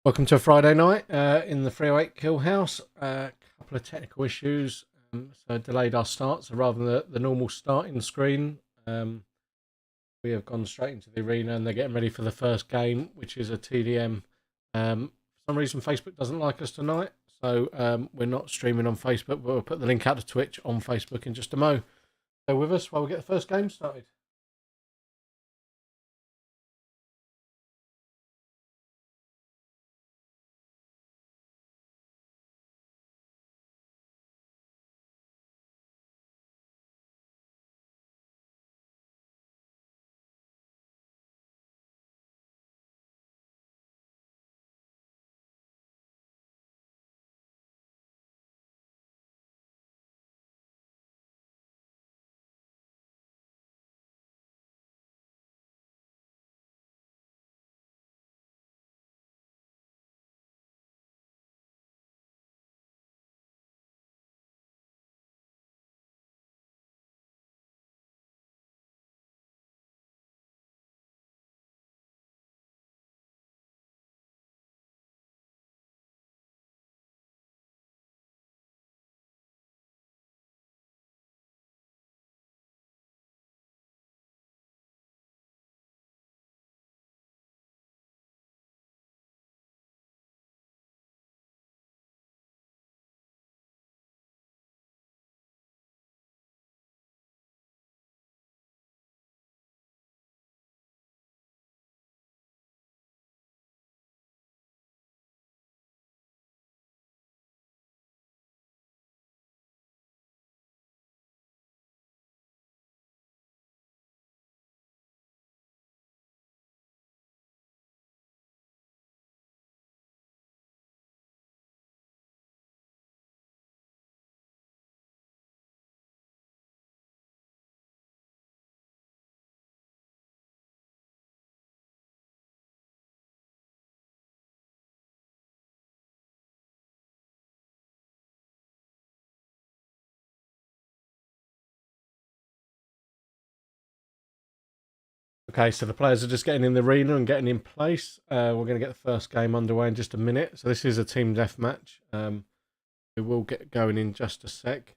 Welcome to a Friday night in the 308 Kill House. A couple of technical issues, so delayed our start. So rather than the normal starting screen, we have gone straight into the arena and they're getting ready for the first game, which is a TDM. For some reason, Facebook doesn't like us tonight, so we're not streaming on Facebook, but we'll put the link out to Twitch on Facebook in just a mo. So with us while we get the first game started. Okay, so the players are just getting in the arena and getting in place. We're going to get the first game underway in just a minute. So this is a team deathmatch. We will get going in just a sec.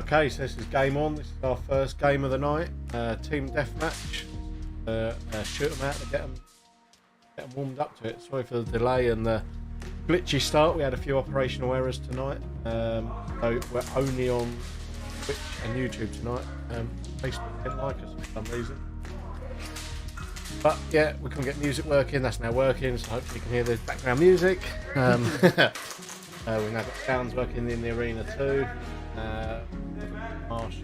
Okay, so this is game on. This is our first game of the night. Team deathmatch. Shoot them out to get them warmed up to it. Sorry for the delay and the glitchy start. We had a few operational errors tonight. So we're only on Twitch and YouTube tonight. Facebook didn't like us for some reason. But yeah, we couldn't get music working. That's now working, so hopefully you can hear the background music. We now got sounds working in the arena too. Marsh.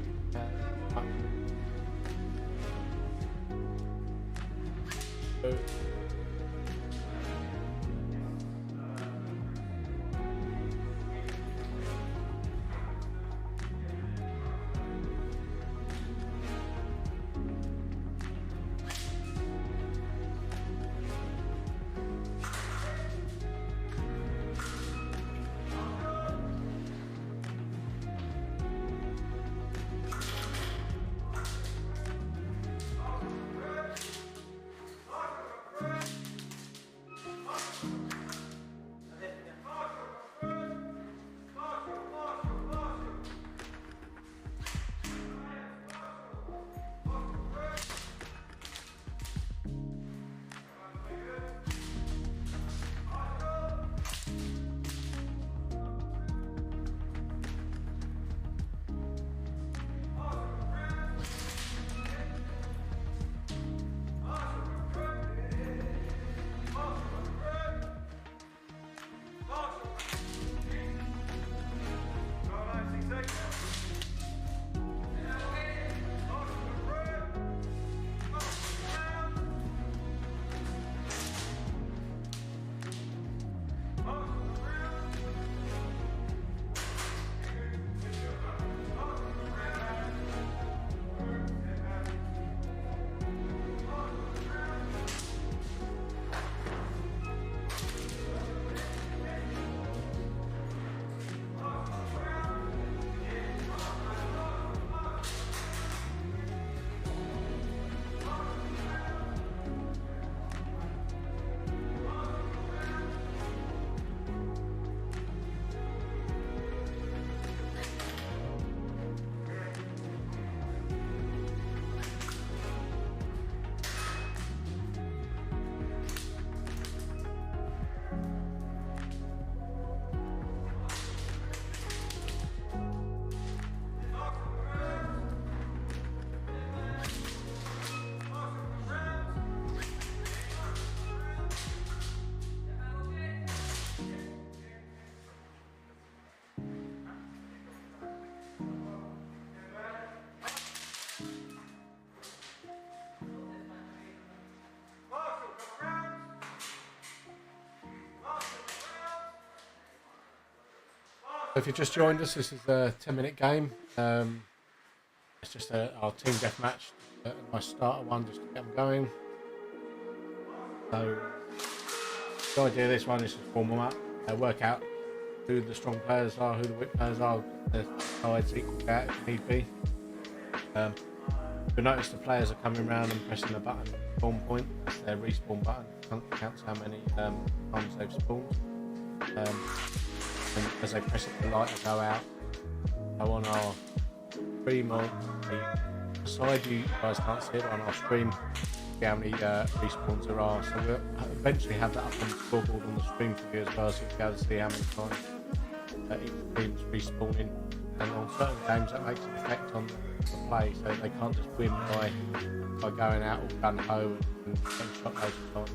If you've just joined us, this is a 10-minute game. It's just our team deathmatch, a nice starter one just to get them going. So the idea of this one is to form them up, work out who the strong players are, who the weak players are, the sides equal out if need be. You'll notice the players are coming around and pressing the button, spawn point, that's their respawn button, counts how many times they've spawned. And as they press it, the light will go out. So on our stream on the side, you guys can't see it, on our stream, see how many respawns there are. So we'll eventually have that up on the scoreboard on the stream for you as well, so you'll be able to see how many times each team's respawning. And on certain games that makes an effect on the play, so they can't just win by going out all gun-ho and getting shot loads of times.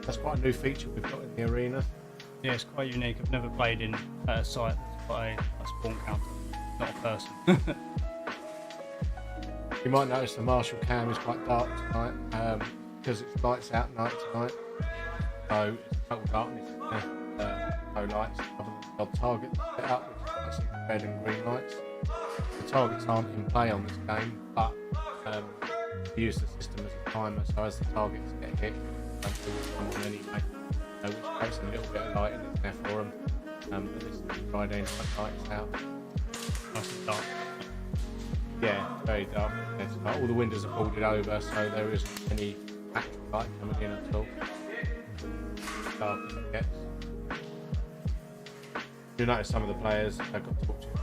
That's quite a new feature we've got in the arena. Yeah, it's quite unique. I've never played in a site that's got a spawn counter, not a person. You might notice the Marshall cam is quite dark tonight because it's lights out night tonight. So it's total darkness, no lights other than the odd target set up, which is actually red and green lights. The targets aren't in play on this game, but we use the system as a timer, so as the targets get hit, they will come on anyway, which creates a little bit of light in there for them. But this is Friday night lights out. Nice and dark. Yeah, it's very dark. It's like all the windows are boarded over, so there isn't any actual light coming in at all. Dark as it gets. You notice some of the players have got to talk to you.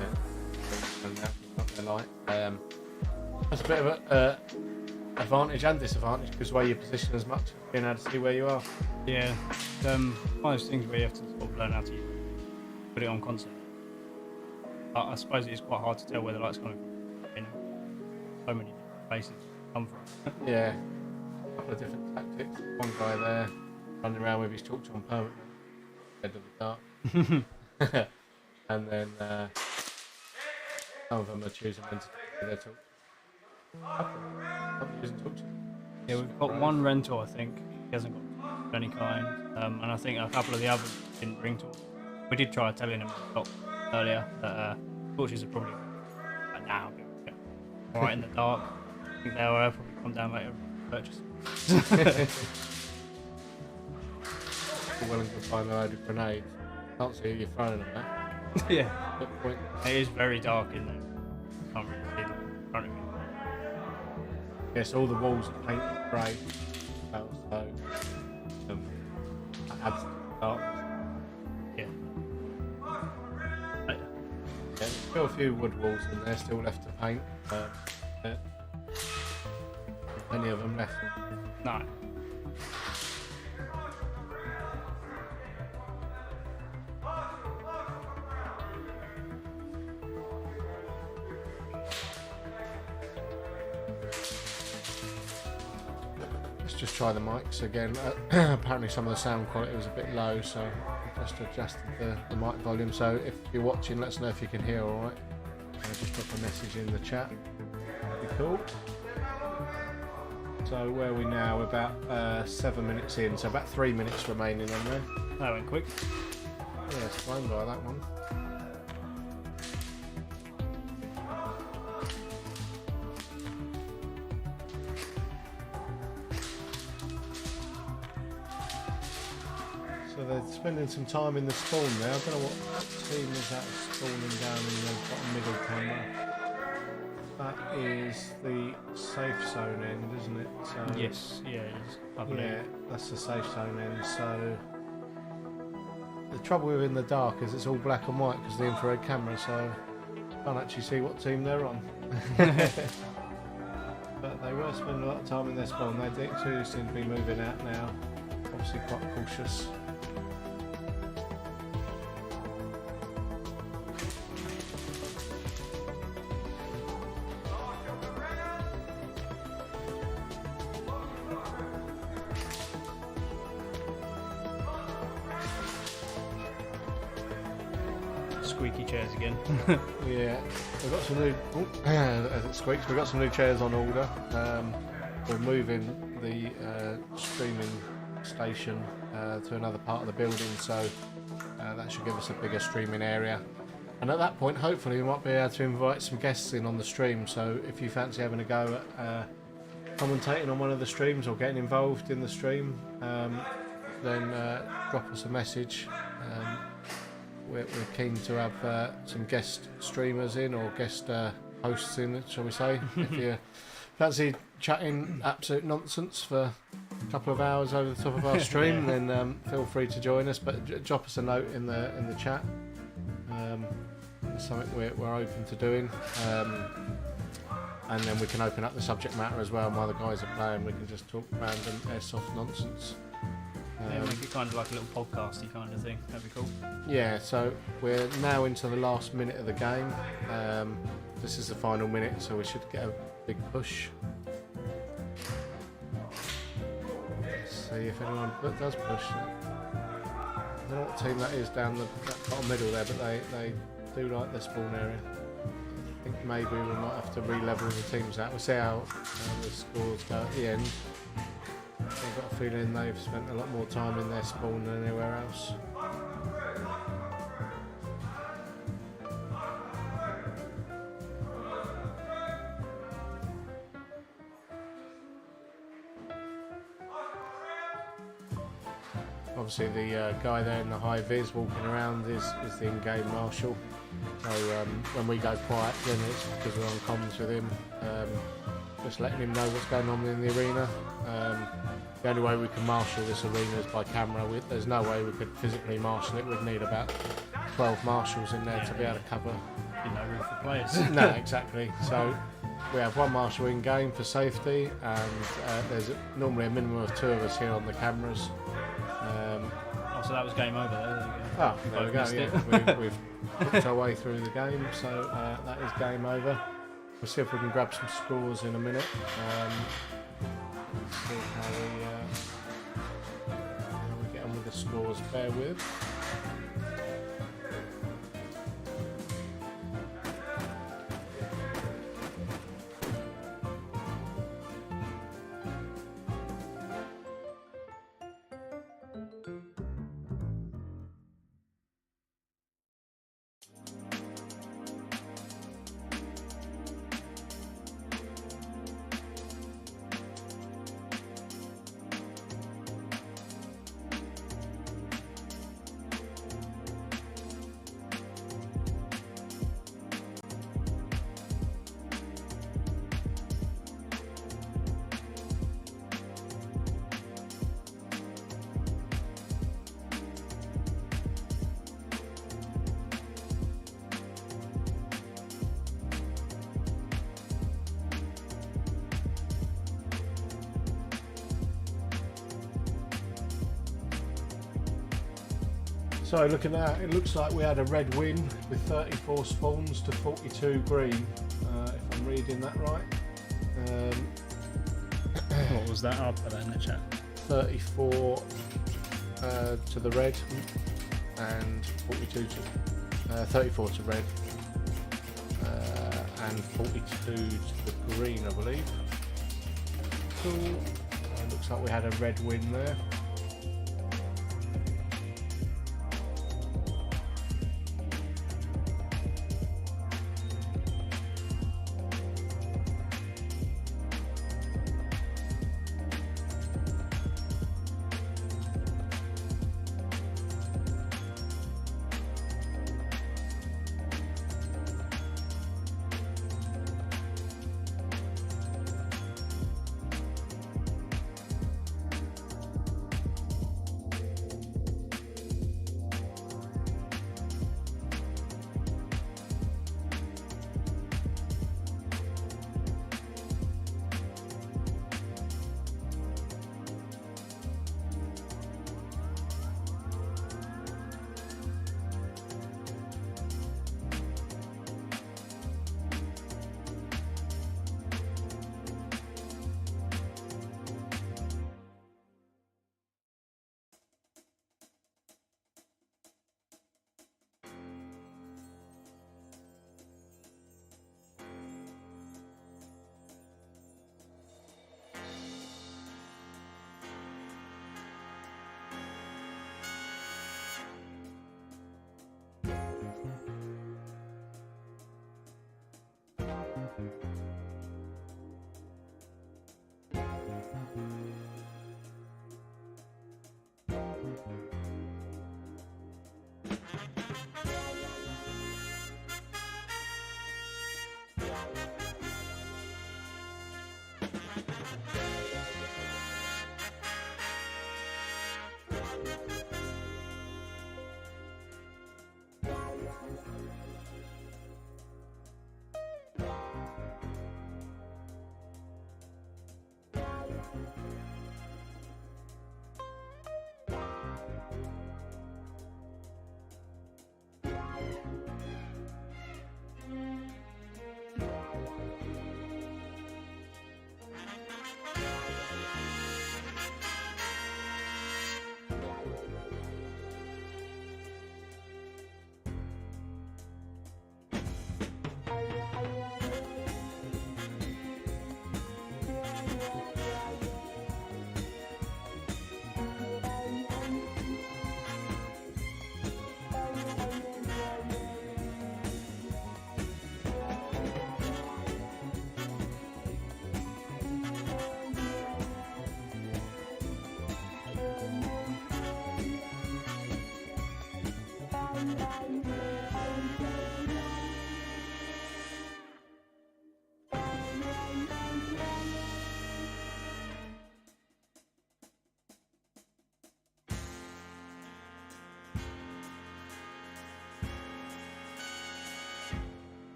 Yeah. And what they're like. That's a bit of a advantage and disadvantage because the way you position as much as being able to see where you are. Yeah, one of those things where you have to sort of learn how to put it on constantly. I suppose it's quite hard to tell where the light's coming from. You know, so many different places to come from. Yeah, a couple of different tactics. One guy there running around with his torch on permanently, head of the dark. And then some of them are choosing when to take their torch. Yeah, we've got one rental, I think. He hasn't got of any kind. And I think a couple of the others didn't bring torches. We did try telling him earlier that torches are probably like now right in the dark. I think they'll probably come down later and purchase. Well and good find a load of grenades. Can't see who you're throwing them at. Yeah. Good point. It is very dark in there. Can't really see them in front of me. Yes, all the walls are painted grey. So that adds to the darkness. Yeah. Yeah, there's still a few wood walls in there still left to paint. Yeah. Any of them left? No. Let's just try the mics again. Apparently some of the sound quality was a bit low, so I just adjusted the mic volume. So if you're watching, let us know if you can hear alright. Just drop a message in the chat. That'd be cool. So where are we now? We're about 7 minutes in, so about 3 minutes remaining on there. That went quick. Yeah, it's flown by that one. So they're spending some time in the spawn there. I don't know what team is that spawning down in the bottom middle camera. That is the safe zone end, isn't it? So, Yes, yeah, it is. I believe. yeah, that's the safe zone end. So the trouble with in the dark is it's all black and white because of the infrared camera, so I can't actually see what team they're on. But they were spending a lot of time in their spawn. They do seem to be moving out now. Obviously quite cautious. Squeaky chairs again. Yeah, we've got some new. As it squeaks, we've got some new chairs on order. We're moving the streaming station to another part of the building, so that should give us a bigger streaming area. And at that point, hopefully, we might be able to invite some guests in on the stream. So if you fancy having a go at commentating on one of the streams or getting involved in the stream, then drop us a message. We're keen to have some guest streamers in or guest hosts in, shall we say. If you fancy chatting absolute nonsense for a couple of hours over the top of our stream, then feel free to join us. But drop us a note in the chat. It's something we're open to doing. And then we can open up the subject matter as well. And while the guys are playing, we can just talk random airsoft nonsense. Yeah, make it kind of like a little podcasty kind of thing. That'd be cool. Yeah, so we're now into the last minute of the game. This is the final minute, so we should get a big push. Let's see if anyone does push. I don't know what team that is down that bottom middle there, but they do like their spawn area. I think maybe we might have to re-level the teams out. We'll see how the scores go at the end. I've got a feeling they've spent a lot more time in their spawn than anywhere else. Obviously the guy there in the high vis walking around is the in-game marshal. So when we go quiet, then it's because we're on comms with him. Just letting him know what's going on in the arena. the only way we can marshal this arena is by camera. There's no way we could physically marshal it. We'd need about 12 marshals in there to be able to cover. No room for players. No, exactly. So we have one marshal in game for safety, and there's normally a minimum of 2 of us here on the cameras. So that was game over there. There we go. Yeah. We've worked our way through the game, so that is game over. We'll see if we can grab some scores in a minute. Let's see how we get on with the scores. Bear with. So looking at it, looks like we had a red win with 34 spawns to 42 green, if I'm reading that right. What was that? I'll put that in the chat. 34 to the red and 42 to 34 to red and 42 to the green, I believe. Cool. Looks like we had a red win there.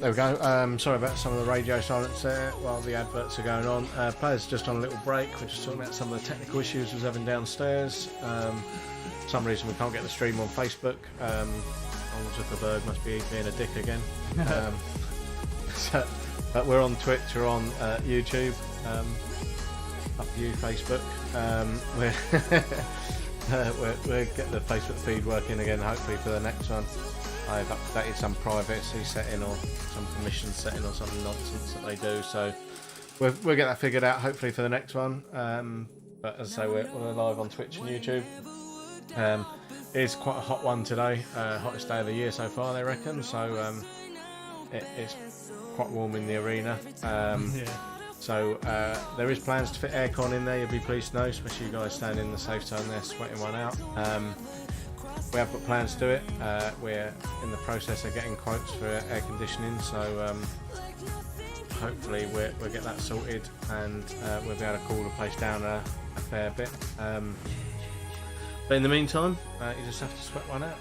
There we go. Sorry about some of the radio silence there while the adverts are going on. Players just on a little break. We're just talking about some of the technical issues we was having downstairs. For some reason we can't get the stream on Facebook. Zuckerberg must be being a dick again. But we're on Twitch, we're on YouTube. Up to you, Facebook. We're getting the Facebook feed working again, hopefully for the next one. I've updated some privacy setting or some permission setting or some nonsense that they do, so we'll get that figured out hopefully for the next one. But as I say, we're live on Twitch and YouTube. It's quite a hot one today, hottest day of the year so far, they reckon. So it's quite warm in the arena. So there is plans to fit aircon in there. You'll be pleased to know, especially you guys standing in the safe zone there, sweating one out. We have got plans to do it. We're in the process of getting quotes for air conditioning, so hopefully we'll get that sorted, and we'll be able to cool the place down a fair bit. But in the meantime, you just have to sweat one out.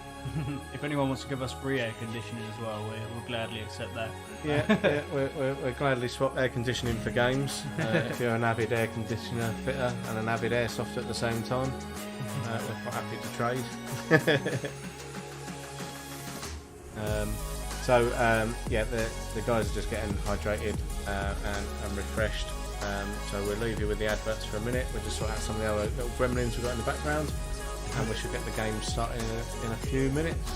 If anyone wants to give us free air conditioning as well, we'll gladly accept that. Yeah, we'll gladly swap air conditioning for games. If you're an avid air conditioner fitter and an avid airsoft at the same time, we're quite happy to trade. Yeah, the guys are just getting hydrated and refreshed. So we'll leave you with the adverts for a minute. We'll just sort out some of the other little gremlins we've got in the background, and we should get the game started in a few minutes.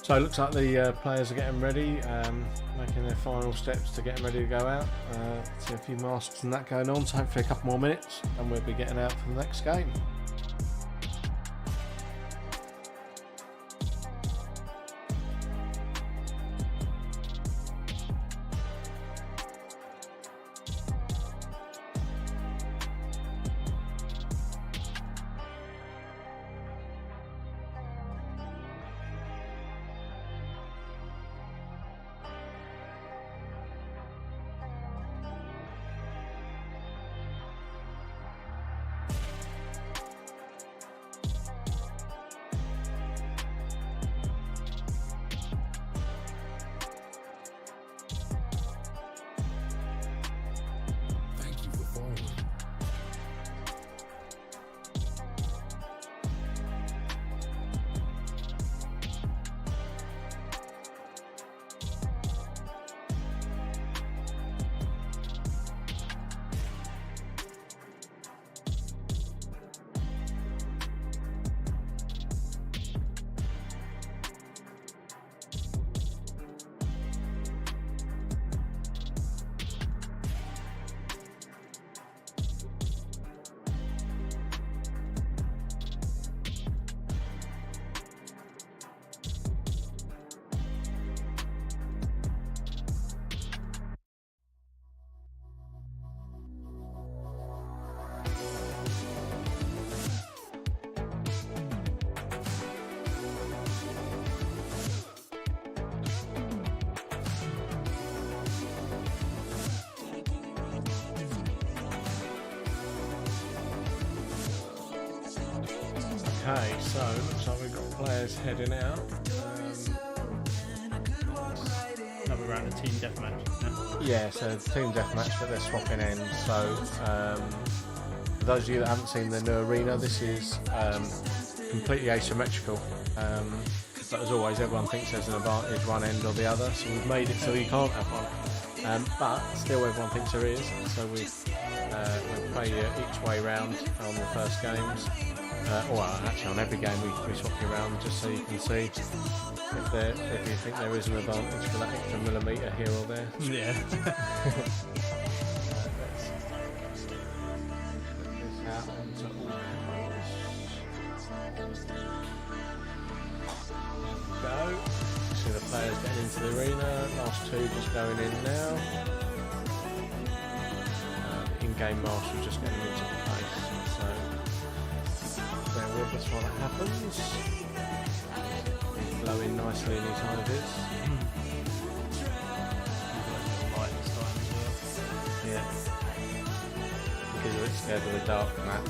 So it looks like the players are getting ready, making their final steps to getting ready to go out. See a few masks and that going on, so hopefully a couple more minutes and we'll be getting out for the next game. Okay, so looks like we've got players heading out. Another round of team deathmatch. Yeah, so team deathmatch, but they're swapping ends. So for those of you that haven't seen the new arena, this is completely asymmetrical. But as always, everyone thinks there's an advantage one end or the other, so we've made it so you can't have one. But still, everyone thinks there is, so we'll play each way round on the first games. Or actually, on every game we swap you around just so you can see if you think there is an advantage for that extra millimetre here or there. Yeah. Let's get this out onto all cameras. Go. See the players getting into the arena. Last two just going in now. The in-game marshal just getting into the place. So bear with us while that happens. He's blowing nicely in his high vis. Light this time as well. Yeah. He's a bit scared of the dark map.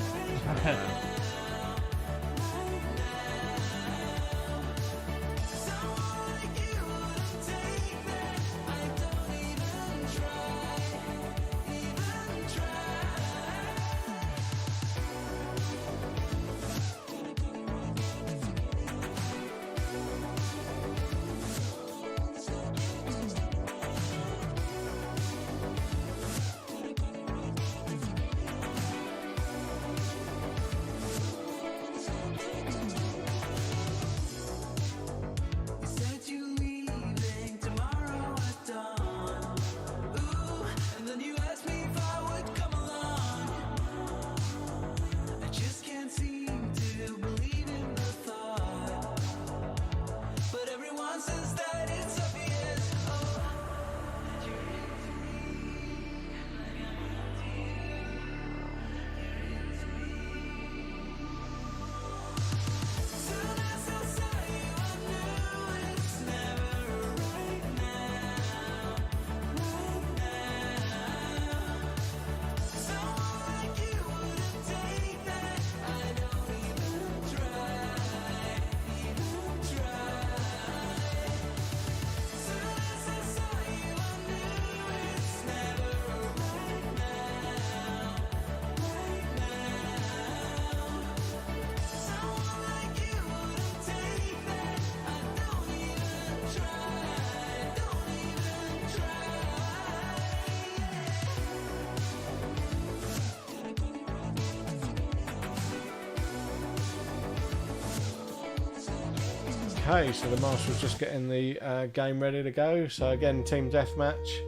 Okay, so the marshal's just getting the game ready to go. So again, team deathmatch.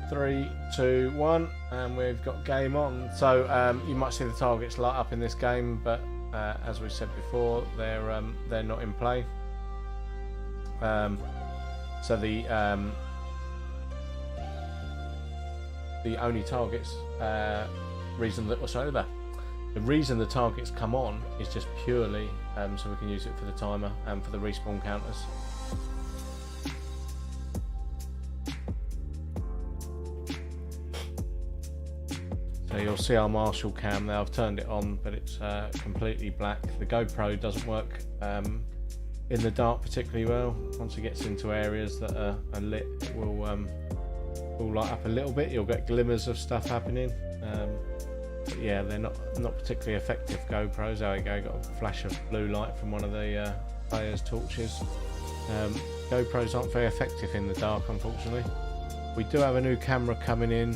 3, 2, 1, and we've got game on. So you might see the targets light up in this game, but as we said before, they're not in play. So the only targets the reason the targets come on is just purely so we can use it for the timer and for the respawn counters. So you'll see our Marshall cam now. I've turned it on, but it's completely black. The GoPro doesn't work in the dark particularly well. Once it gets into areas that are lit, it will light up a little bit. You'll get glimmers of stuff happening. But yeah, they're not particularly effective GoPros. There we go, got a flash of blue light from one of the players' torches. GoPros aren't very effective in the dark, unfortunately. We do have a new camera coming in,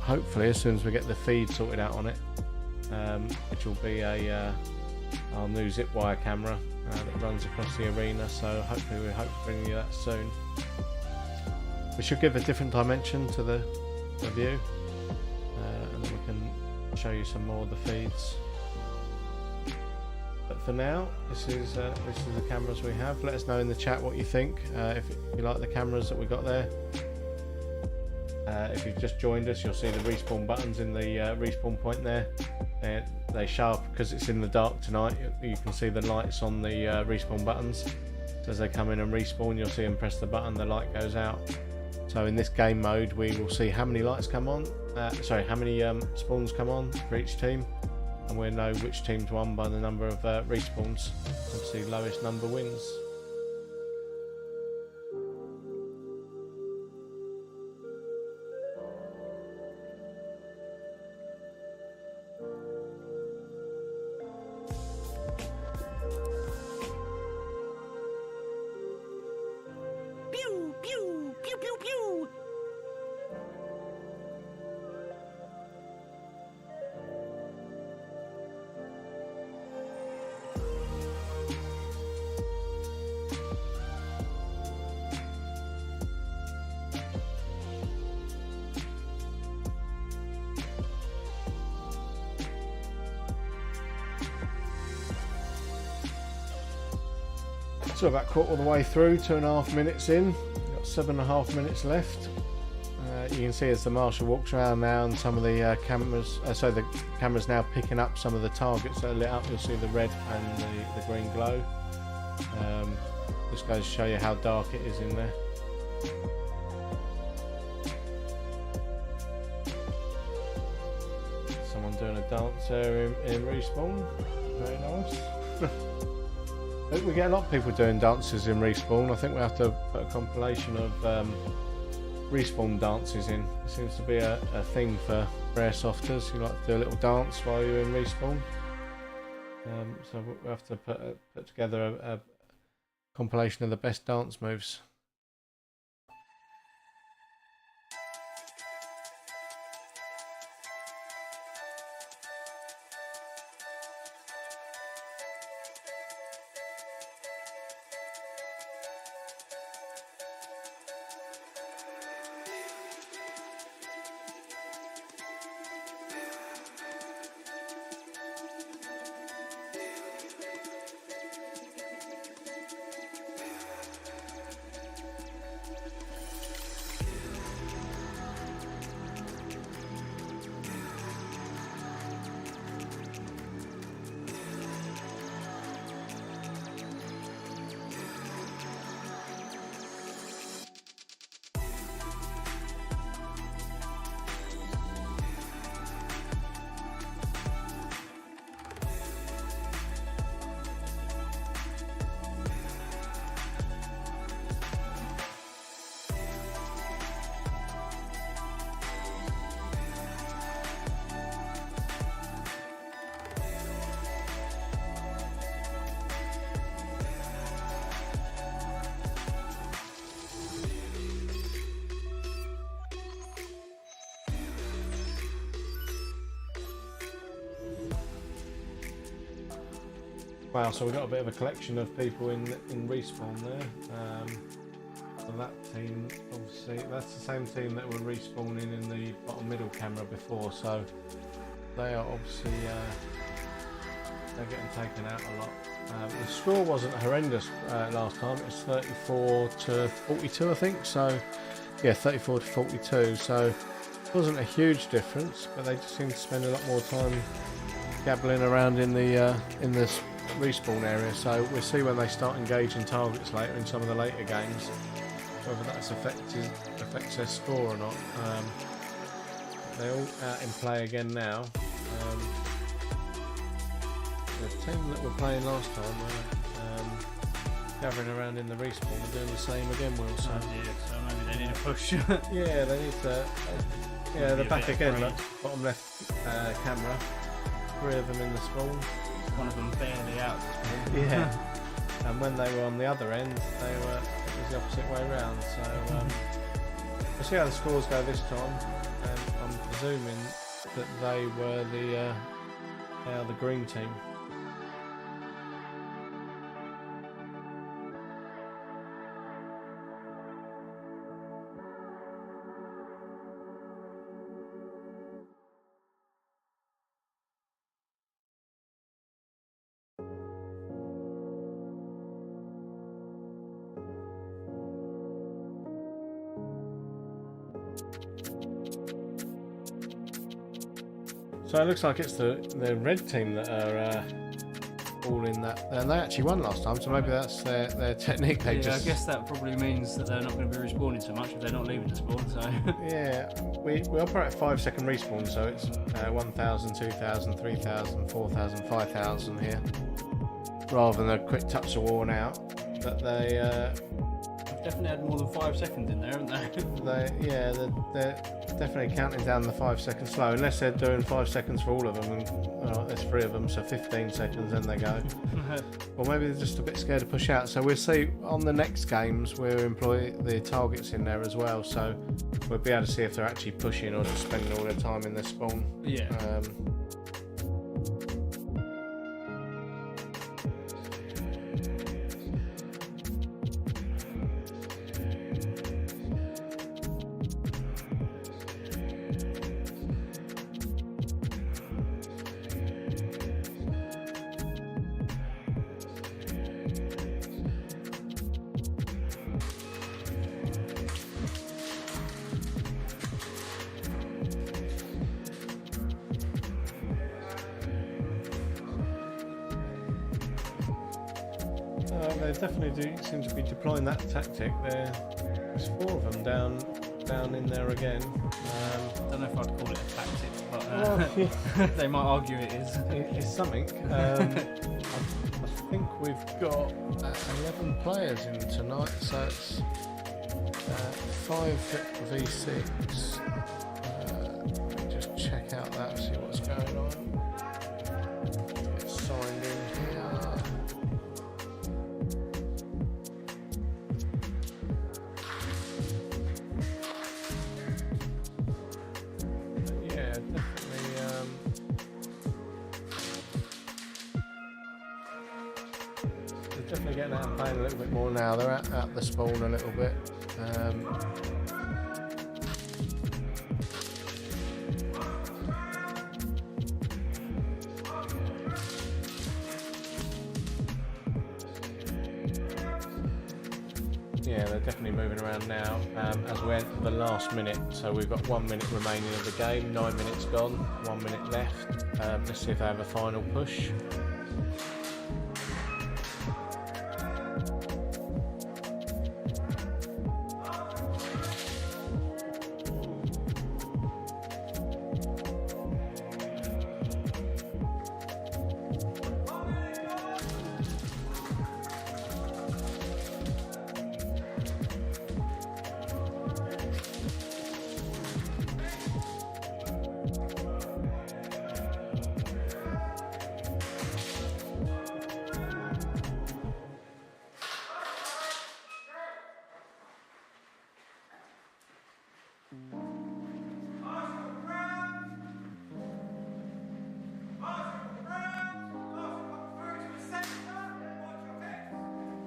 hopefully as soon as we get the feed sorted out on it, which will be our new zip wire camera that runs across the arena, so hopefully we hope to bring you that soon. We should give a different dimension to the view, and then we can show you some more of the feeds. But for now, this is the cameras we have. Let us know in the chat what you think, if you like the cameras that we got there. If you've just joined us, you'll see the respawn buttons in the respawn point there. They show up because it's in the dark tonight. You can see the lights on the respawn buttons. So as they come in and respawn, you'll see them press the button, the light goes out. So in this game mode, we will see how many lights come on, how many spawns come on for each team, and we'll know which team's won by the number of respawns. Obviously, lowest number wins. So about quarter of the way through, 2.5 minutes in, we've got 7.5 minutes left. You can see as the marshal walks around now, and some of the cameras, so the camera's now picking up some of the targets that are lit up. You'll see the red and the green glow. Just goes to show you how dark it is in there. Someone doing a dance there in Respawn. Very nice. We get a lot of people doing dances in Respawn. I think we have to put a compilation of Respawn dances in. It seems to be a thing for airsofters. You like to do a little dance while you're in Respawn. So we have to put together a compilation of the best dance moves. Wow, so we've got a bit of a collection of people in Respawn there. So that team, obviously, that's the same team that were respawning in the bottom middle camera before, so they are obviously they're getting taken out a lot. The score wasn't horrendous last time. It was 34 to 42, I think. So yeah, 34 to 42. So it wasn't a huge difference, but they just seem to spend a lot more time gabbling around in this respawn area. So we'll see when they start engaging targets later in some of the later games, whether that's affects their score or not. They're all out in play again now. The team that were playing last time gathering around in the respawn are doing the same again, Will. So maybe they need a push. Yeah, they need to. Yeah, they're back again. Look, bottom left camera. 3 of them in the spawn. One of them barely out. Yeah. And when they were on the other end, it was the opposite way around. So we'll see how the scores go this time. And I'm presuming that they are the green team. So it looks like it's the red team that are all in that, and they actually won last time. So maybe that's their technique. I guess that probably means that they're not going to be respawning so much if they're not leaving the spawn. So yeah, we operate a 5-second respawn, so it's 1,000, 2,000, 3,000, 4,000, 5,000 here, rather than a quick touch of worn out. But they definitely had more than 5 seconds in there, haven't they? They're definitely counting down the 5 seconds slow, unless they're doing 5 seconds for all of them, and there's 3 of them, so 15 seconds, then they go. Or maybe they're just a bit scared to push out. So we'll see on the next games, we'll employ the targets in there as well, so we'll be able to see if they're actually pushing or just spending all their time in their spawn. Yeah. They definitely do seem to be deploying that tactic. There's 4 of them down in there again. I don't know if I'd call it a tactic, but Well, they might argue it is. it's something. I think we've got 11 players in tonight, so it's 5v6. Let me just check out that, see what's going on. Get signed in here. But yeah, definitely. They're definitely getting out and playing a little bit more now. They're at the spawn a little bit. Yeah, they're definitely moving around now as we enter the last minute. So we've got 1 minute remaining of the game, 9 minutes gone, 1 minute left. Let's see if they have a final push.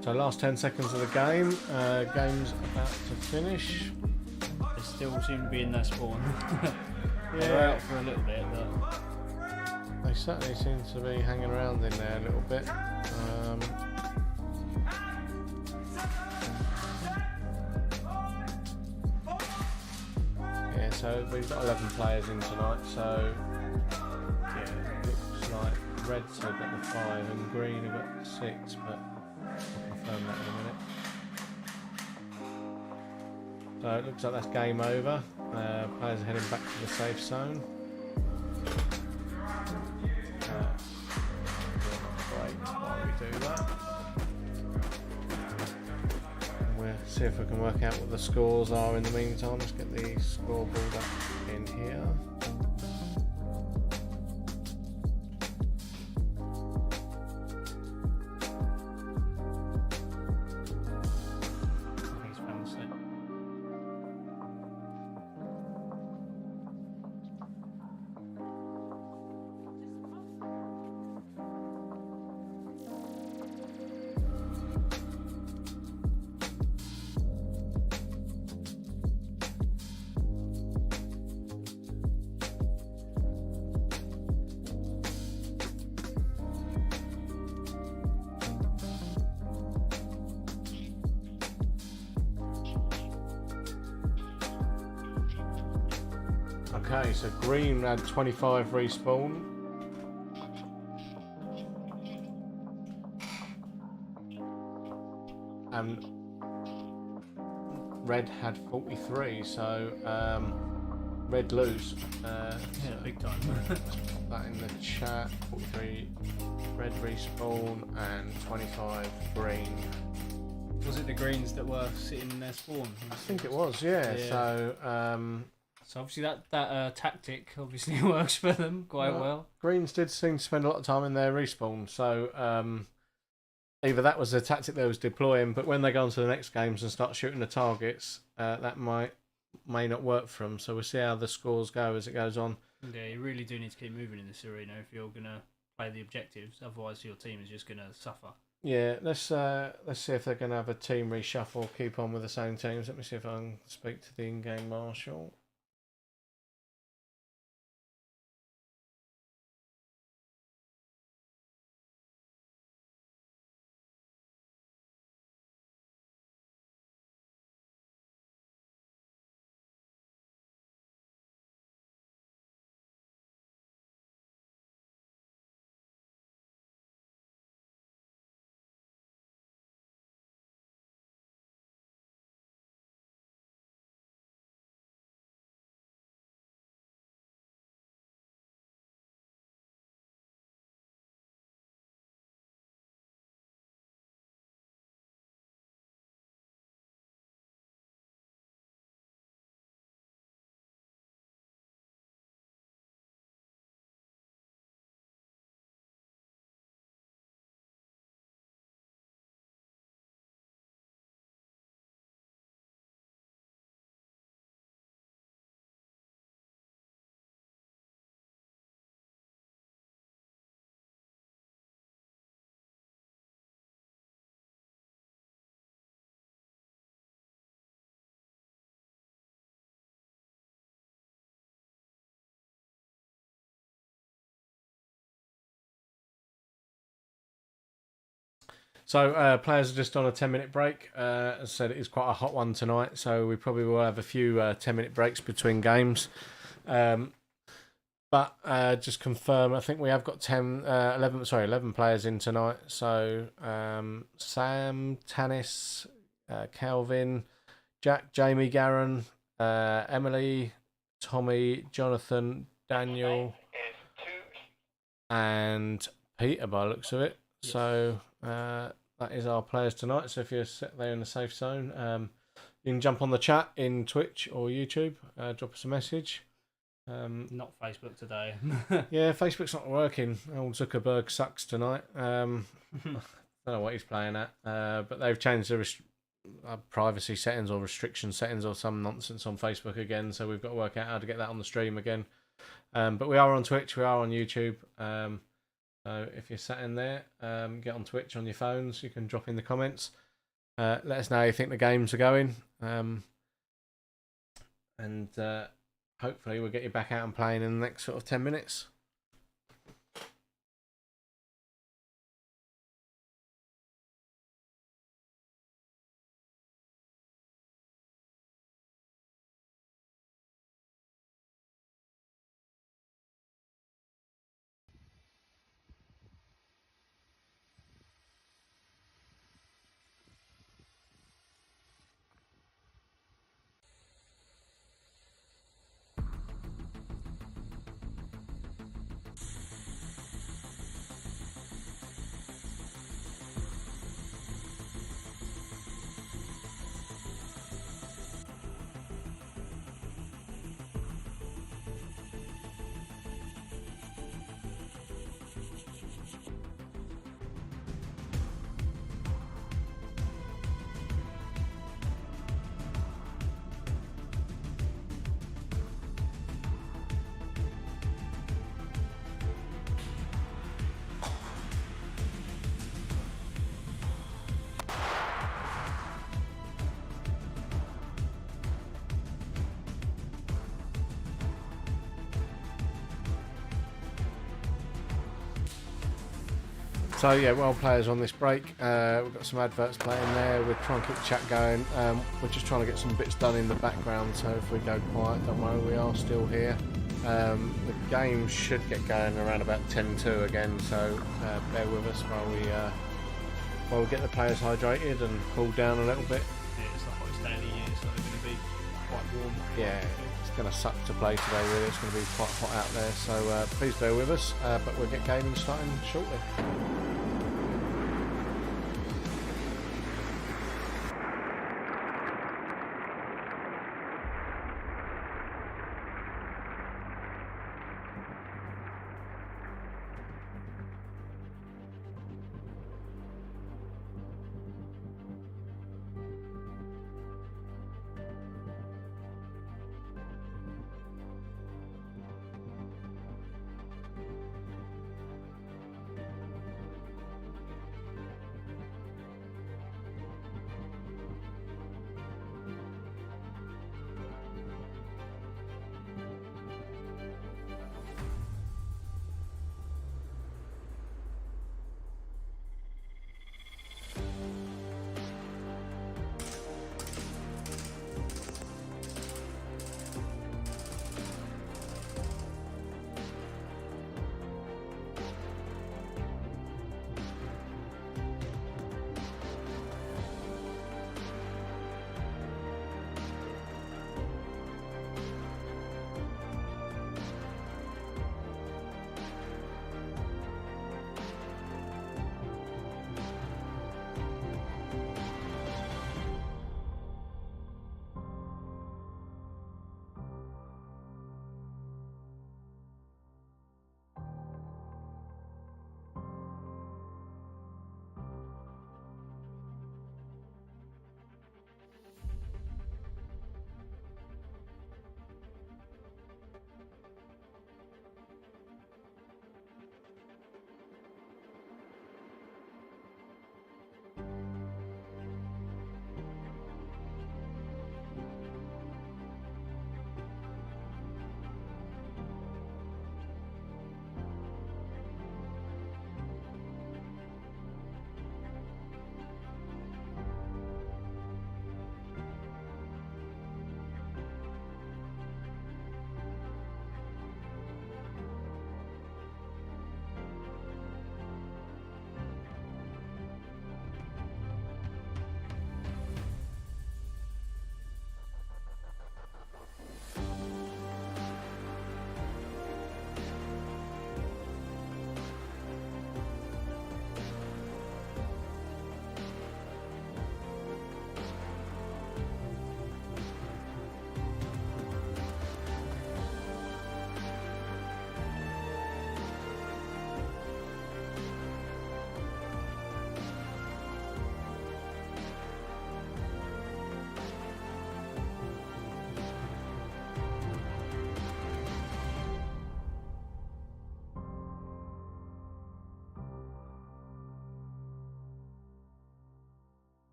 So last 10 seconds of the game, game's about to finish. They still seem to be in their spawn. They were Yeah, out for a little bit, but they certainly seem to be hanging around in there a little bit. Yeah, so we've got 11 players in tonight, so yeah, it looks like Reds have got the 5 and Green have got 6, but I'll confirm that in a minute. So it looks like that's game over. Players are heading back to the safe zone. Break while we do that. And we'll see if we can work out what the scores are in the meantime. Let's get the scoreboard up in here. he's found it. Okay, so Green had 25 respawn. And Red had 43, so Red lose. Yeah, big time. Put that in the chat. 43 Red respawn and 25 Green. Was it the greens that were sitting in their spawn? I think it was, yeah. Yeah. So So obviously that tactic obviously works for them quite well. Greens did seem to spend a lot of time in their respawn, so either that was the tactic they was deploying, but when they go on to the next games and start shooting the targets, that may not work for them. So we'll see how the scores go as it goes on. Yeah, you really do need to keep moving in this arena if you're gonna play the objectives. Otherwise, your team is just gonna suffer. Yeah, let's see if they're going to have a team reshuffle, keep on with the same teams. Let me see if I can speak to the in-game marshal. So players are just on a 10-minute break. As I said, it is quite a hot one tonight, so we probably will have a few 10-minute breaks between games. But just confirm, I think we have got 11 players in tonight. So Sam, Tanis, Calvin, Jack, Jamie, Garen, Emily, Tommy, Jonathan, Daniel, and Peter by the looks of it. Yes. So that is our players tonight. So if you're set there in the safe zone, you can jump on the chat in Twitch or YouTube, drop us a message. Not Facebook today. Yeah, Facebook's not working. Old Zuckerberg sucks tonight. I don't know what he's playing at, but they've changed the privacy settings or restriction settings or some nonsense on Facebook again. So we've got to work out how to get that on the stream again. But we are on Twitch, we are on YouTube. So if you're sat in there, get on Twitch on your phones. You can drop in the comments. Let us know how you think the games are going. And hopefully we'll get you back out and playing in the next sort of 10 minutes. So yeah, well, players on this break. We've got some adverts playing there. We're trying to keep the chat going. We're just trying to get some bits done in the background. So if we go quiet, don't worry, we are still here. The game should get going around about 10:02 again. So bear with us while we get the players hydrated and cool down a little bit. Yeah, it's the hottest day of the year, so it's going to be quite warm. Yeah, it's going to suck to play today. Really, it's going to be quite hot out there. So please bear with us. But we'll get gaming starting shortly.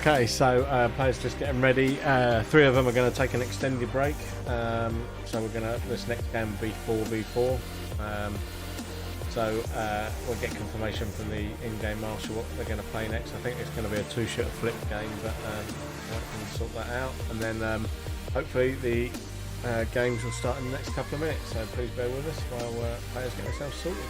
Okay, so players just getting ready. 3 of them are going to take an extended break. So this next game will be 4v4. So we'll get confirmation from the in-game marshal what they're going to play next. I think it's going to be a 2-shooter flip game, but I can sort that out. And then hopefully the games will start in the next couple of minutes. So please bear with us while players get themselves sorted.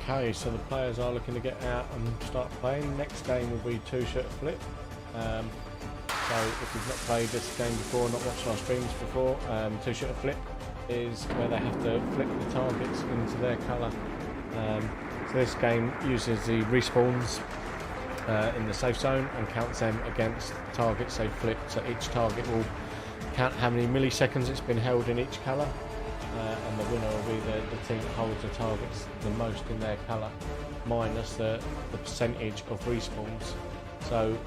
Okay, so the players are looking to get out and start playing. Next game will be two-shooter flip. So if you've not played this game before, not watched our streams before, two-shooter flip is where they have to flip the targets into their colour. So this game uses the respawns in the safe zone and counts them against the targets they flip. So each target will count how many milliseconds it's been held in each colour, and the winner will be the team that holds the targets the most in their colour, minus the percentage of respawns. So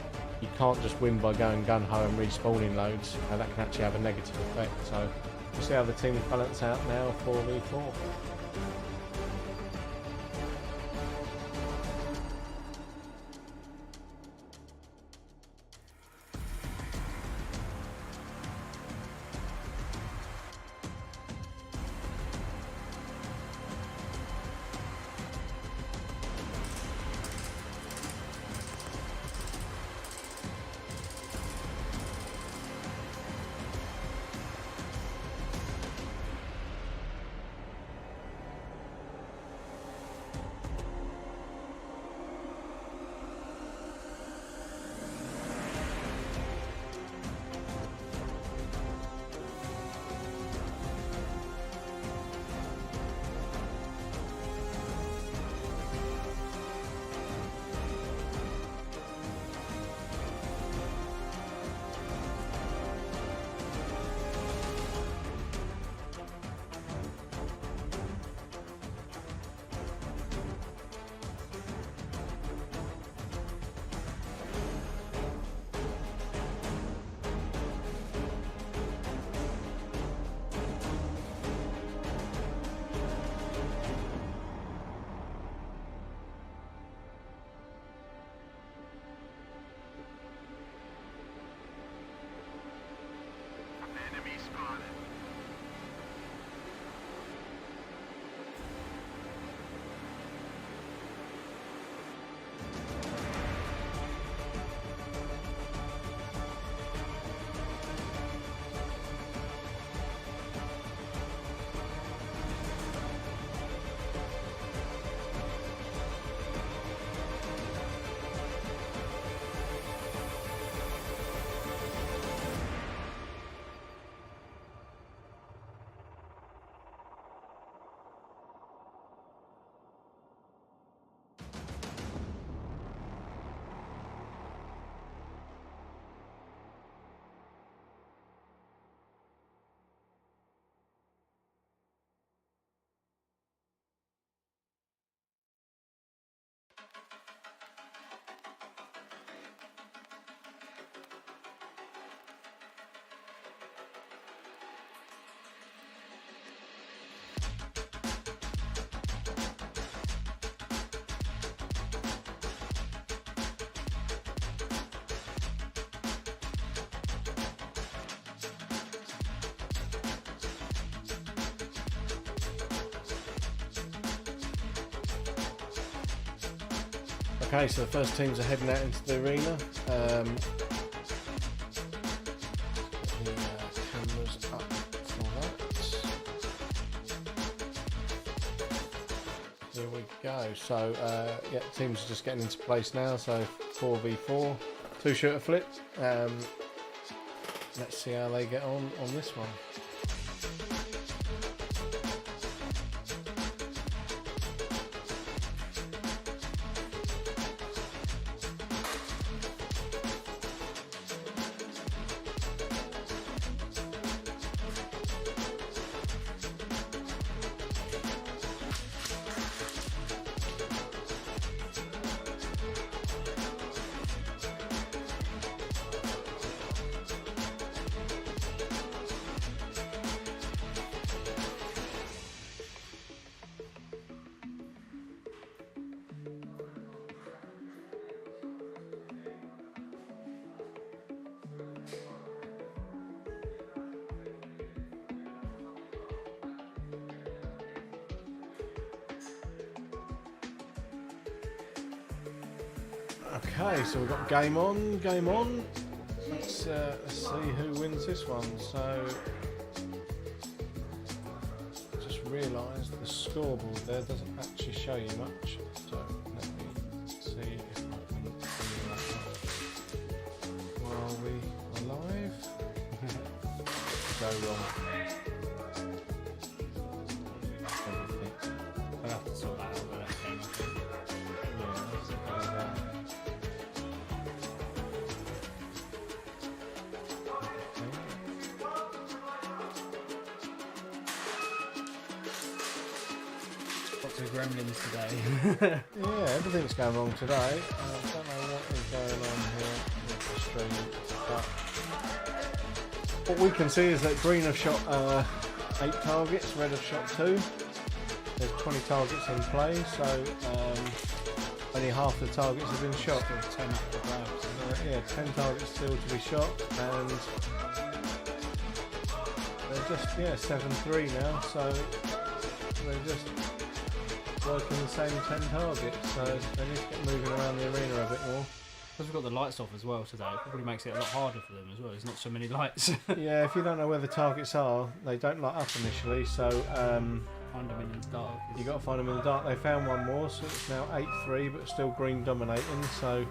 you can't just win by going gun-ho and respawning loads, that can actually have a negative effect. So we'll see how the teams balance out now 4v4. Okay, so the first teams are heading out into the arena. The cameras up for that. Here we go. So, yeah, teams are just getting into place now. So 4v4, two-shooter flip. Let's see how they get on this one. Okay, so we've got game on. Let's see who wins this one. So, just realised the scoreboard there doesn't actually show you much. So let me see if I can bring that up while we are live. Go wrong. Everything. I'll have to sort that out with that game, I think. Yeah, let's go there. Lots of gremlins today. Yeah, everything's going wrong today. I don't know what is going on here with the stream, but what we can see is that green have shot 8 targets, red have shot 2. There's 20 targets in play, so only half the targets have been shot. Still 10 up for grabs. Yeah, 10 targets still to be shot, and they're just 7-3 now, so they're just working the same 10 targets, so they need to get moving around the arena a bit more. Because we've got the lights off as well today, it probably makes it a lot harder for them as well. There's not so many lights. Yeah, if you don't know where the targets are, they don't light up initially, so Find them in the dark. you got to find them in the dark. They found one more, so it's now 8-3, but still green dominating, so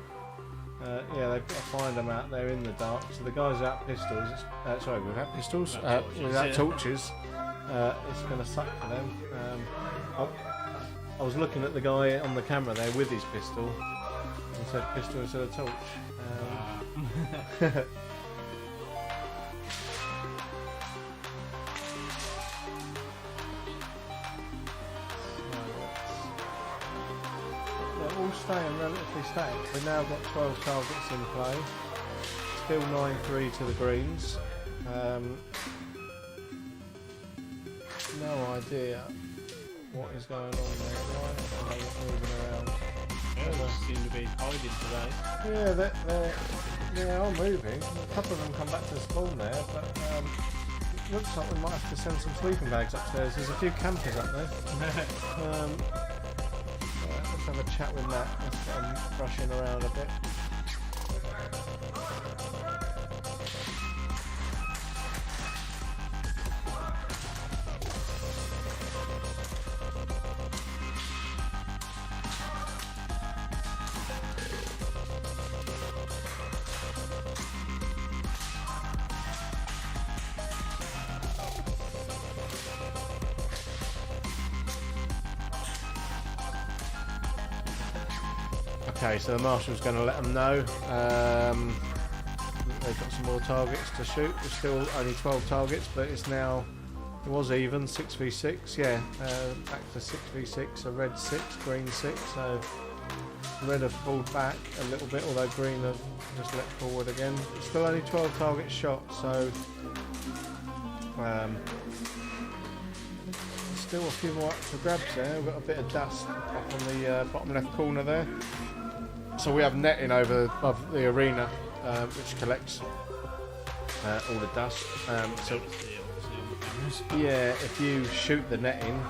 yeah, they've got to find them out there in the dark. So the guys without pistols, without pistols, without torches, it's going to suck for them. I was looking at the guy on the camera there with his pistol and said pistol instead of torch. They're all staying relatively static. We've now got 12 targets in play. Still 9-3 to the greens. No idea what is going on there. Why are they moving around? Yeah, they seem to be hiding today. Yeah, they are moving. A couple of them come back to the spawn there, but it looks like we might have to send some sleeping bags upstairs. There's a few campers up there. Let's have a chat with Matt. Let's get him rushing around a bit. Okay, so the marshal's going to let them know. They've got some more targets to shoot. There's still only 12 targets, but it's now, it was even, 6v6, yeah, back to 6v6, so red 6, green 6, so red have pulled back a little bit, although green have just let forward again. It's still only 12 targets shot, so still a few more up for grabs there. We've got a bit of dust up on the bottom left corner there. So we have netting above the arena, which collects all the dust. So yeah, if you shoot the netting,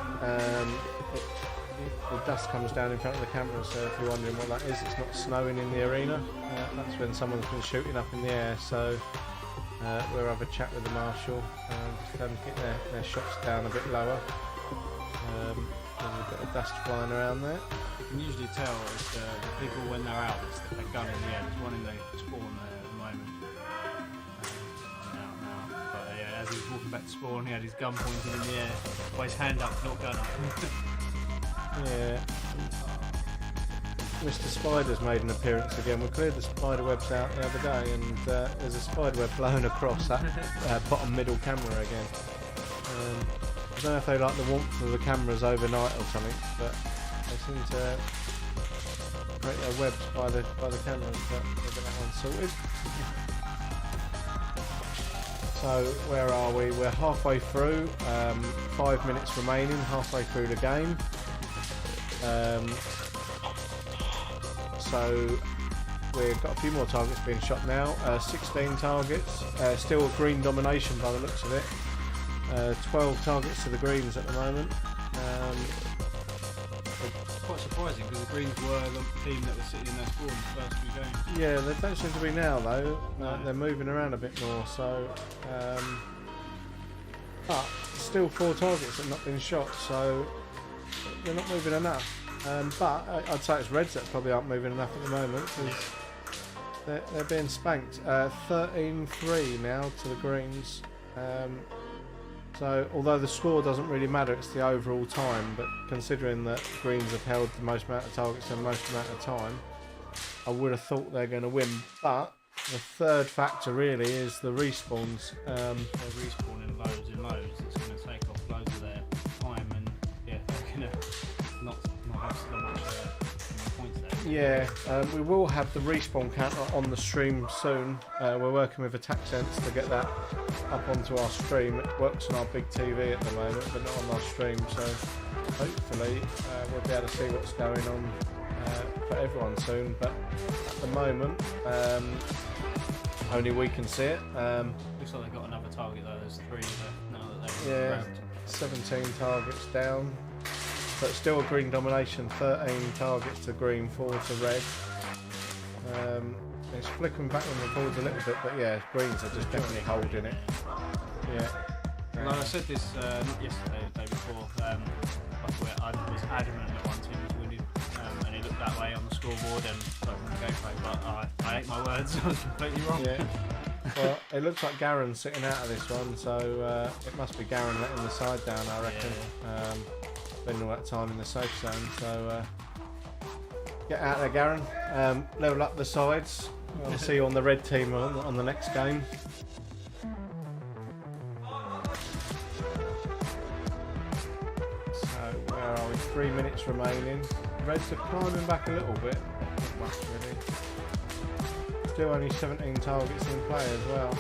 the dust comes down in front of the camera. So if you're wondering what that is, it's not snowing in the arena. That's when someone's been shooting up in the air. So we'll have a chat with the marshal and just get their shots down a bit lower. There's a bit of dust flying around there. You can usually tell it's the people when they're out, it's the gun in the air. There's one in the spawn there at the moment. Now. But yeah, as he was walking back to spawn, he had his gun pointed in the air. Got his hand up, not gun up. Yeah. Mr. Spider's made an appearance again. We cleared the spider webs out the other day, and there's a spider web blown across that bottom middle camera again. I don't know if they like the warmth of the cameras overnight or something, but they seem to create their webs by the cameras, but we'll get that one sorted. So where are we? We're halfway through, 5 minutes remaining, halfway through the game. So we've got a few more targets being shot now, 16 targets, still a green domination by the looks of it. 12 targets to the greens at the moment. It's quite surprising because the Greens were the team that was sitting in their spawn the first few games. Yeah, they don't seem to be now though. They're moving around a bit more, so but still 4 targets that have not been shot, so they're not moving enough. But I'd say it's Reds that probably aren't moving enough at the moment because they're being spanked. 13-3 now to the Greens. So although the score doesn't really matter, it's the overall time. But considering that Greens have held the most amount of targets in the most amount of time, I would have thought they're going to win. But the third factor really is the respawns. They're respawning loads and loads. It's going to take off loads of their time, and yeah, they're going to not have so much points there. Yeah, we will have the respawn counter on the stream soon. We're working with Attack Sense to get that up onto our stream. It works on our big TV at the moment, but not on our stream. So hopefully we'll be able to see what's going on for everyone soon. But at the moment, only we can see it. Looks like they've got another target though. There's 3 left now that they've Yeah, grabbed. 17 targets down. But still a green domination, 13 targets to green, 4 to red. It's flickering back on the boards a little bit, but yeah, greens are just definitely holding it. Yeah. Like I said this not yesterday, the day before, I was adamant that one team was winning, and it looked that way on the scoreboard and from the gameplay, but I ate my words. I was completely wrong. Yeah. Well, it looks like Garen's sitting out of this one, so it must be Garen letting the side down, I reckon. Yeah. Spending all that time in the safe zone, so get out there, Garen. Level up the sides. I'll see you on the red team on the next game. So where are we? 3 minutes remaining. Reds are climbing back a little bit. Not much really. Still only 17 targets in play as well.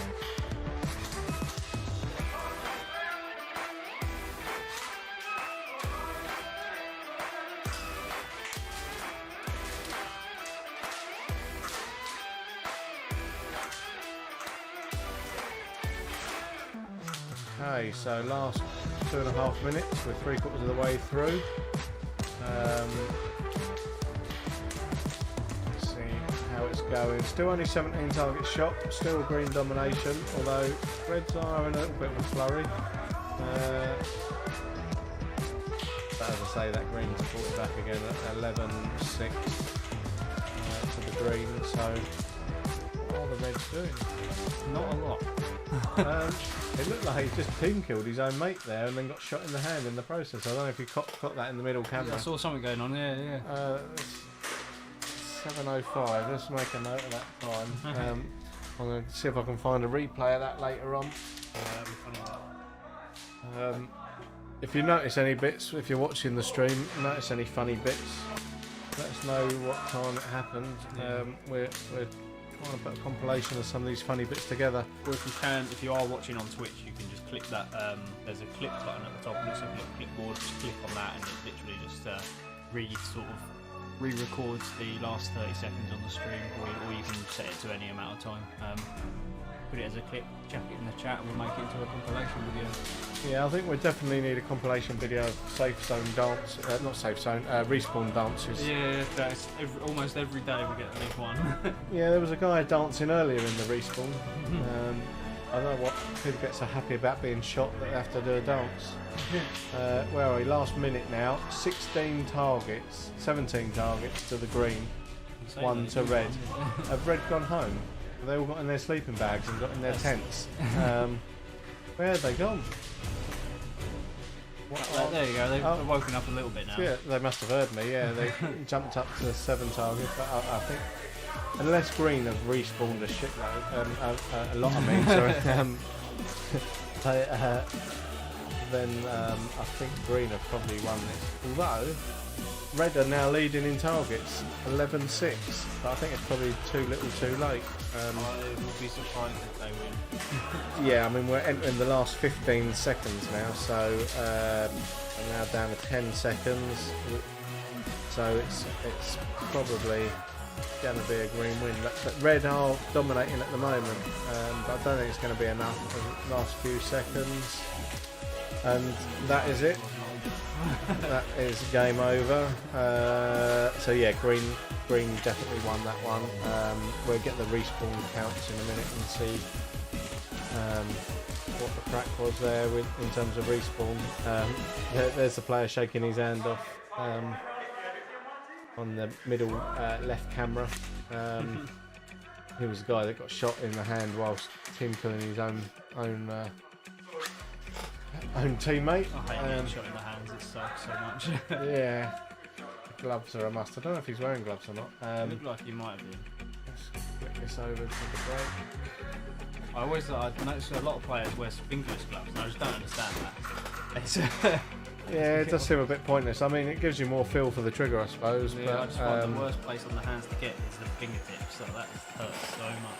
Okay, so last 2.5 minutes, we're 3/4 of the way through. Let's see how it's going. Still only 17 targets shot, still green domination, although Reds are having a little bit of a flurry. But as I say, that green's brought it back again at 11-6 to the green, so what are the Reds doing? Not a lot. It looked like he just team killed his own mate there and then got shot in the hand in the process. I don't know if you caught that in the middle camera. I saw something going on, yeah. 7:05. Let's make a note of that time. I'm going to see if I can find a replay of that later on. That'd be funny. If you notice any bits, if you're watching the stream, notice any funny bits, let us know what time it happened. We're trying to put a compilation of some of these funny bits together. Or if you are watching on Twitch, you can just click that. There's a clip button at the top. It looks like a little clipboard. Just click on that, and it literally just re-records the last 30 seconds on the stream, or you can set it to any amount of time. Put it as a clip, chuck it in the chat, and we'll make it into a compilation video. Yeah, I think we definitely need a compilation video of safe zone dance, not safe zone, respawn dances. Yeah, that's almost every day we get at least one. Yeah, there was a guy dancing earlier in the respawn. I don't know what people get so happy about being shot that they have to do a dance. Where are we? Last minute now. 16 targets, 17 targets to the green, 1 to red. Have red gone home? Have they all got in their sleeping bags and got in their tents? Where have they gone? There you go, they've woken up a little bit now. Yeah, they must have heard me, yeah. They jumped up to 7 targets, but I think, unless green have respawned a shitload, a lot I mean, sorry, then I think green have probably won this. Although, red are now leading in targets, 11-6, but I think it's probably too little too late. I would be surprised if they win. Yeah, I mean we're entering the last 15 seconds now, so we're now down to 10 seconds. So it's probably going to be a green win. But red are dominating at the moment, but I don't think it's going to be enough for the last few seconds. And that is it. That is game over. So yeah, green definitely won that one. We'll get the respawn counts in a minute and see what the crack was there in terms of respawn. There's the player shaking his hand off on the middle left camera. He was the guy that got shot in the hand whilst killing his own teammate. I hate getting shot in the hands, it sucks so much. Yeah, gloves are a must. I don't know if he's wearing gloves or not. It looked like he might have been. Let's flick this over to the break. I noticed a lot of players wear fingerless gloves, and I just don't understand that. Yeah, it does seem a bit pointless. I mean, it gives you more feel for the trigger, I suppose. Yeah, but, I just find the worst place on the hands to get is the fingertips, so that hurts so much.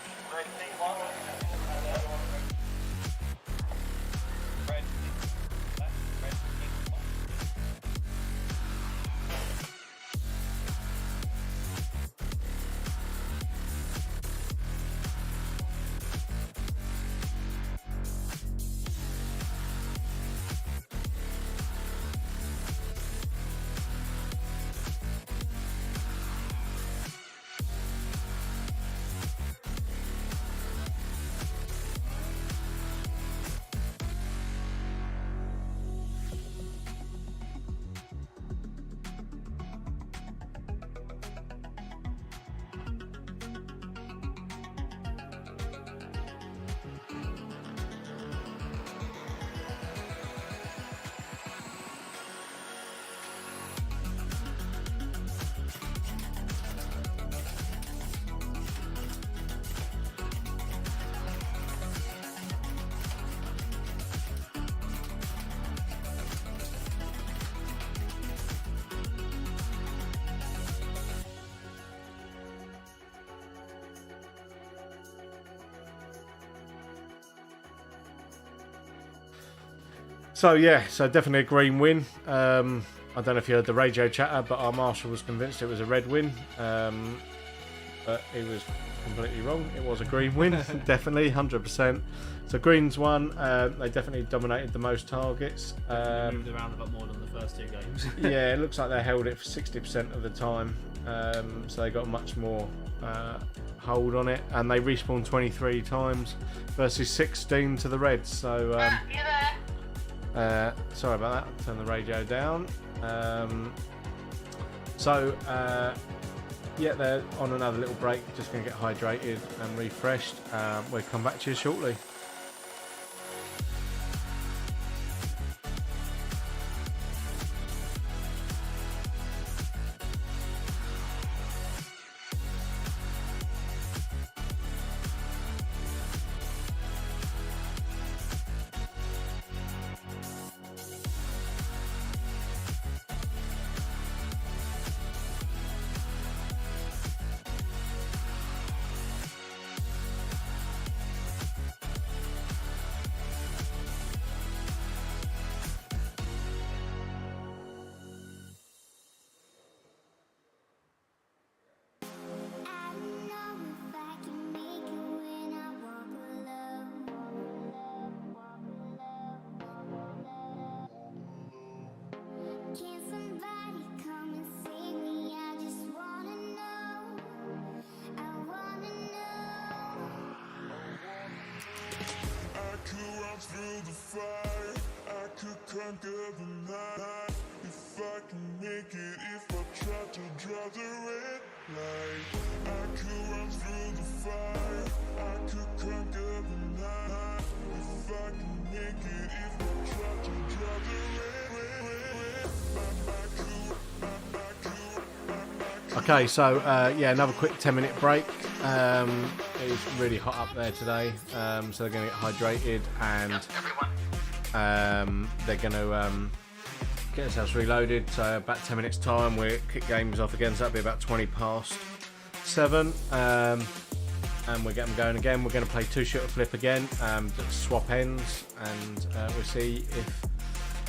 So yeah, so definitely a green win. I don't know if you heard the radio chatter, but our marshal was convinced it was a red win. But he was completely wrong. It was a green win, definitely, 100%. So Greens won. They definitely dominated the most targets. Moved around a lot more than the first two games. Yeah, it looks like they held it for 60% of the time. So they got much more hold on it, and they respawned 23 times versus 16 to the Reds. So sorry about that. I'll turn the radio down. Yeah, they're on another little break. Just going to get hydrated and refreshed. We'll come back to you shortly. Through the fire, I could conquer the night. If I can make it, if I try to draw the red light. I could run through the fire, I could conquer the night. If I can make it, if I try to draw the red. Okay, so yeah, another quick 10-minute break. It's really hot up there today, so they're going to get hydrated, and they're going to get themselves reloaded. So about 10 minutes time, we'll kick games off again. So that'll be about 7:20, and we'll get them going again. We're going to play two-shooter flip again, swap ends, and we'll see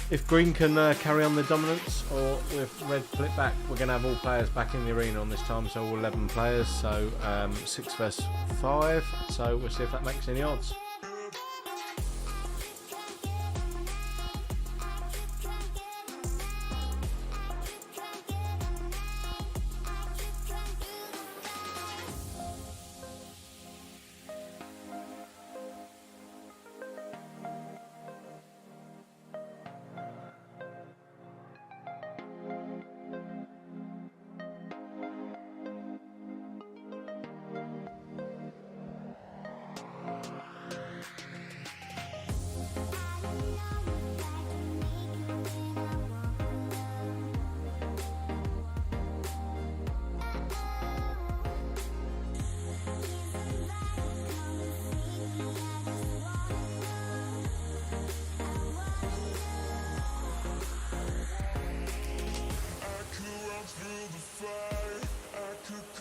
if Green can carry on the dominance, or if Red flip back. We're going to have all players back in the arena on this time, so all 11 players, so 6 versus 5, so we'll see if that makes any odds.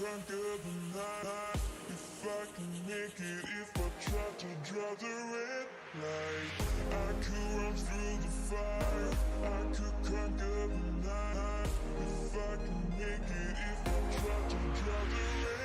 conquer the night. If I can make it, if I try to draw the red light, I could run through the fire, I could conquer the night. If I can make it, if I try to draw the red,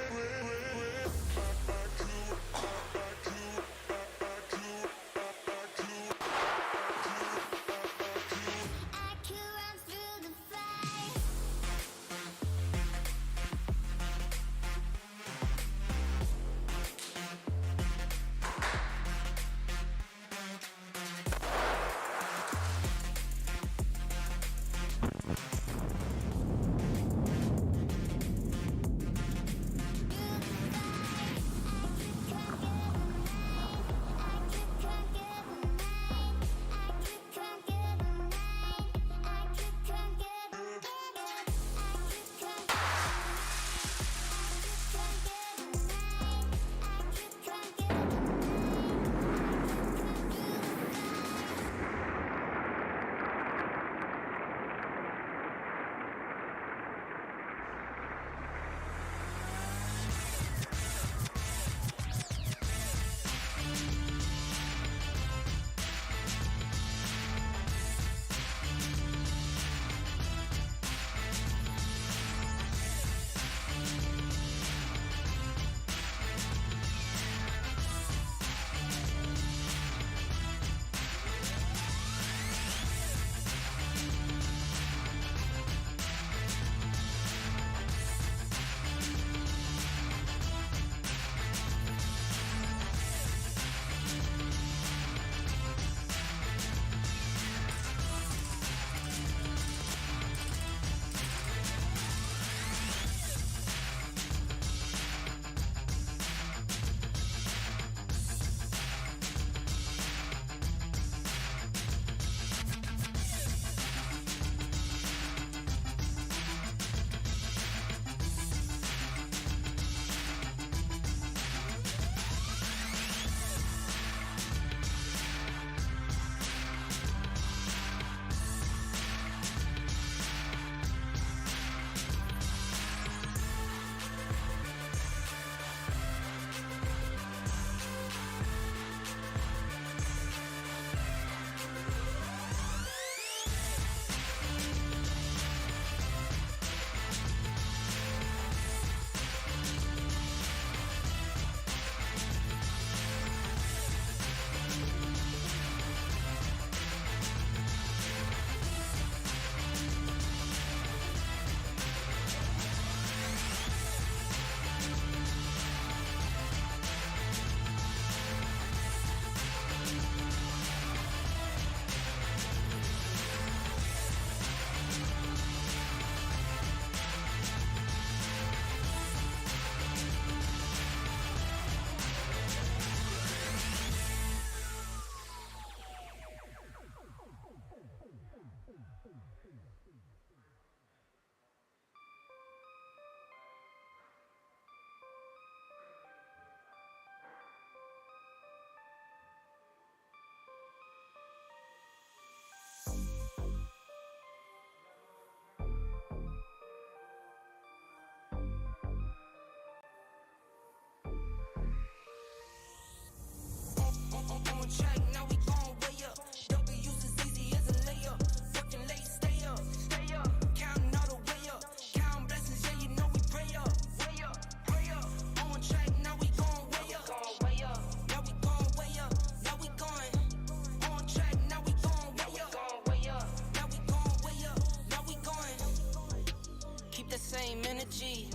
energy.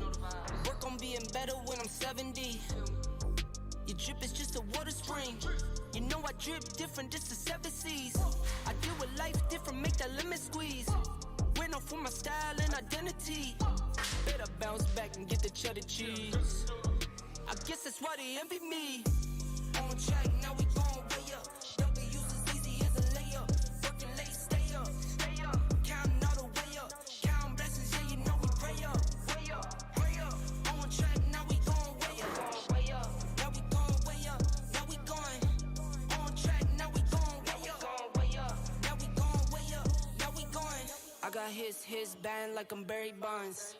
Work on being better when I'm 70. Your drip is just a water spring. You know I drip different, just the 7 C's. I deal with life different, make that limit squeeze. Went off for my style and identity. Better bounce back and get the cheddar cheese. I guess that's why they envy me. On track, now we gon' way up. W's as easy as a layup. Working late, stay up. Counting all the way up. Counting blessings, yeah, you know we pray up. Way up, pray up. On track, now we gon' way up. Now we gon' way up. Now we going. On track, now we gon' way up. Now we gon' way up. Now we going. I got his band like I'm Barry Bonds.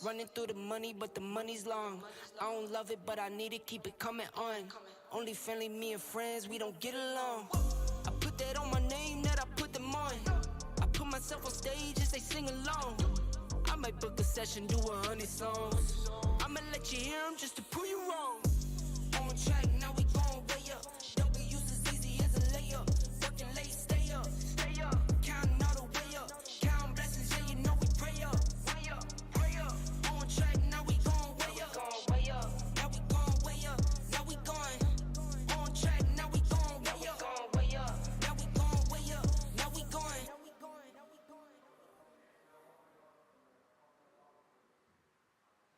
Running through the money, but the money's long. I don't love it, but I need it, keep it coming on. Only friendly, me and friends, we don't get along. I put that on my name, that I put them on. I put myself on stage as they sing along. I might book a session, do 100 songs. I'ma let you hear them just to prove you wrong. On track, now we going way up. W's as easy as a layup. Working late, stay up. Counting all the way up. Counting blessings, yeah, you know we pray up. Pray up. On track, now we going way up. Now we going way up. Now we going. On track, now we going way up. Now we going way up. Now we going.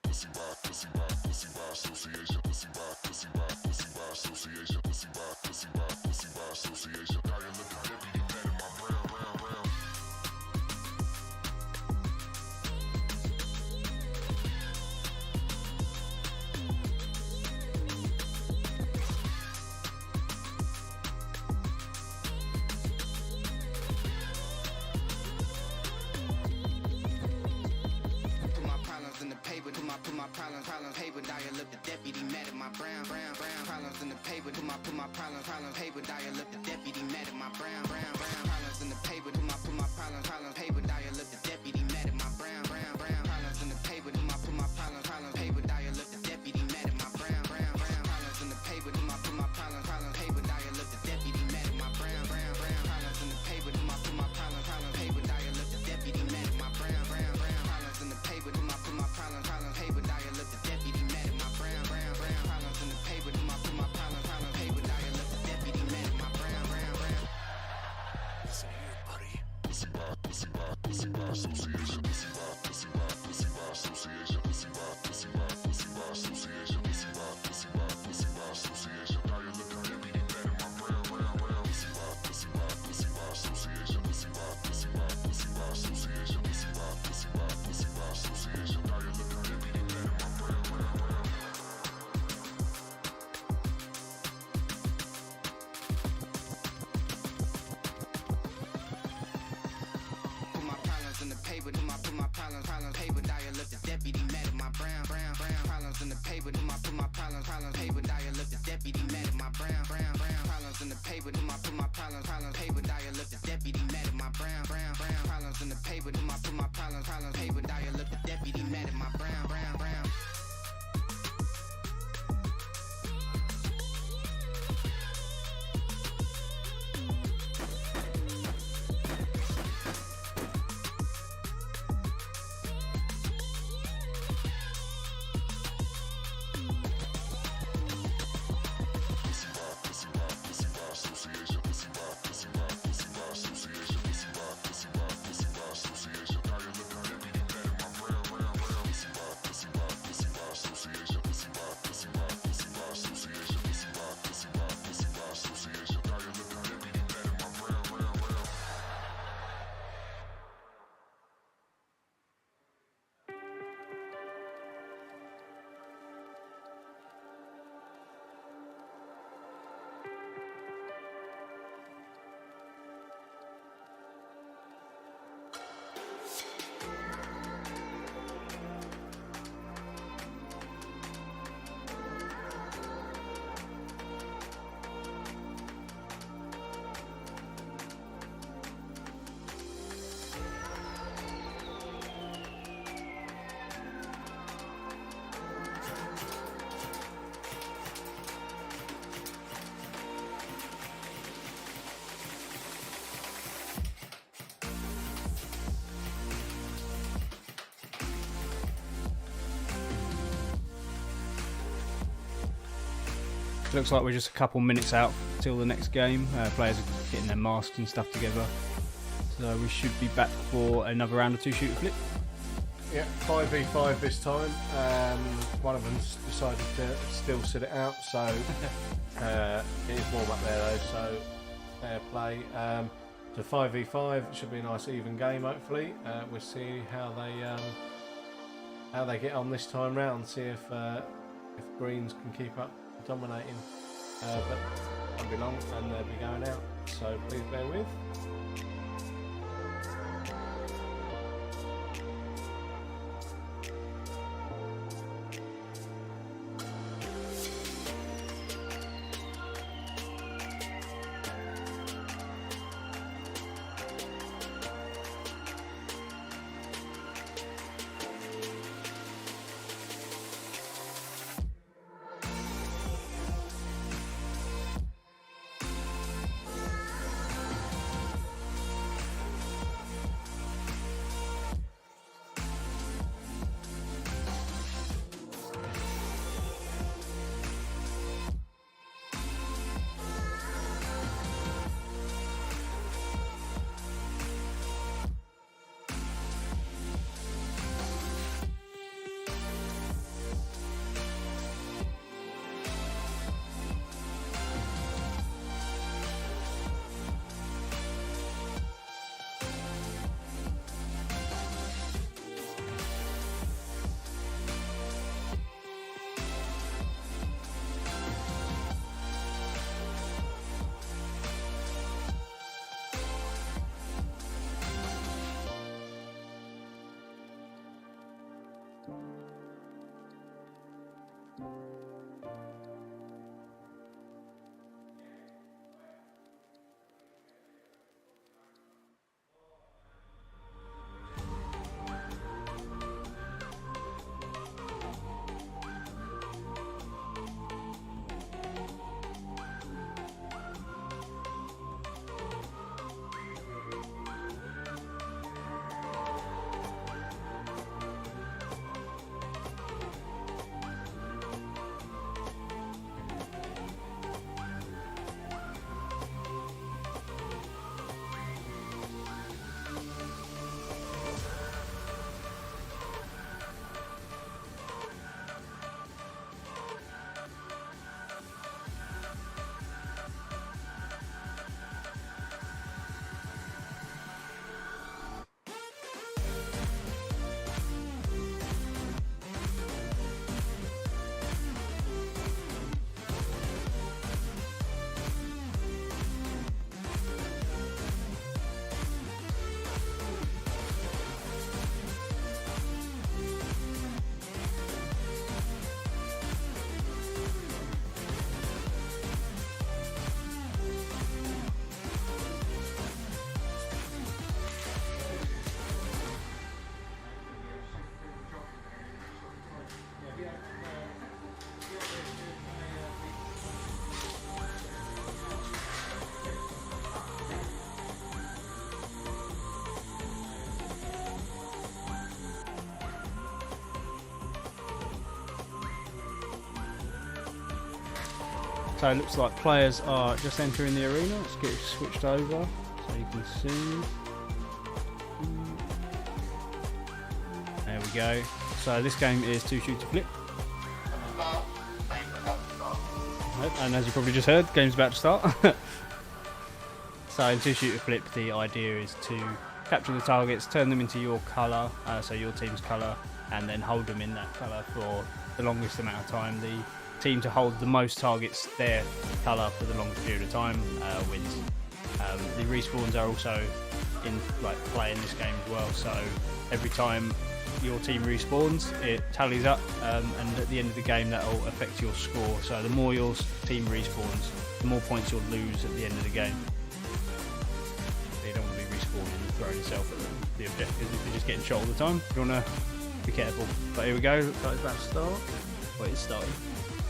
Pussy by association, pussy by association, pussy by association. Now you look at deputy man in my round. Put my problems in the paper, put my problems paper. Dial up the deputy mad at my brown. Problems in the paper, put my problems paper. Dial up the deputy mad at my brown. Problems in the paper, put my problems paper. Dial up the deputy mad at my brown. Problems in the paper, put my problems paper. Dial up the deputy mad at my brown. Problems in the paper, put my problems paper. Dial up the deputy mad at my brown. Problems in the paper, put my problems paper. Dial up the deputy mad at my brown. Problems in the paper, put my problems paper. Dial up the deputy mad at my brown. Problems in the paper, put my problems paper. Dial up the deputy mad at my brown. Listen here, buddy. Pussy by association, pussy by association, pussy by association, pussy by association. Now you look at deputy mad at my brown. Pussy by association, pussy by association, pussy by association. Now you look at deputy mad at my brown. Put my problems in the paper, put my problems paper. Dial up the deputy mad at my brown. Problems in the paper, put my problems paper. Dial up the deputy mad at my brown. Problems in the paper, put my problems paper. Dial up the deputy mad at my brown. Problems in the paper, put my problems paper. Dial up the deputy mad at my brown. Looks like we're just a couple minutes out till the next game. Players are getting their masks and stuff together. So we should be back for another round or two shooter flip. Yeah, 5v5 this time. One of them's decided to still sit it out, so it is warm up there though, so fair play. So 5v5, it should be a nice even game hopefully. We'll see how they get on this time round, see if Greens can keep up dominating, but won't be long and they'll be going out, so please bear with. So it looks like players are just entering the arena. Let's get it switched over so you can see. There we go. So this game is 2 Shoot to Flip. And as you probably just heard, game's about to start. So in 2 Shoot to Flip, the idea is to capture the targets, turn them into your colour, so your team's colour, and then hold them in that colour for the longest amount of time. The team to hold the most targets their colour for the longest period of time wins. The respawns are also in play in this game as well, so every time your team respawns it tallies up, and at the end of the game that will affect your score. So the more your team respawns, the more points you'll lose at the end of the game. So you don't want to be respawning and throwing yourself at the objective if you're just getting shot all the time. You want to be careful. But here we go, looks like it's about to start. Wait, it's starting.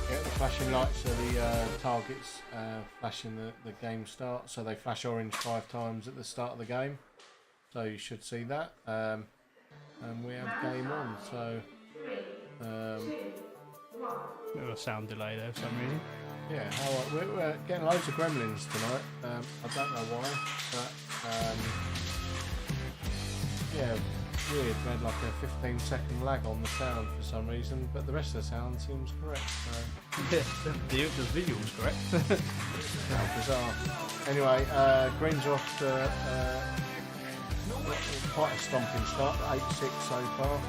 Yeah, the flashing lights are the targets flashing the game start. So they flash orange 5 times at the start of the game. So you should see that. And we have game on. So Bit of a sound delay there for some reason. yeah, we're getting loads of gremlins tonight. I don't know why, but yeah, weird. We had like a 15-second lag on the sound for some reason, but the rest of the sound seems correct. So Yeah, the visual's correct. yeah, bizarre. Anyway, Green's off to quite a stomping start. 8-6 so far.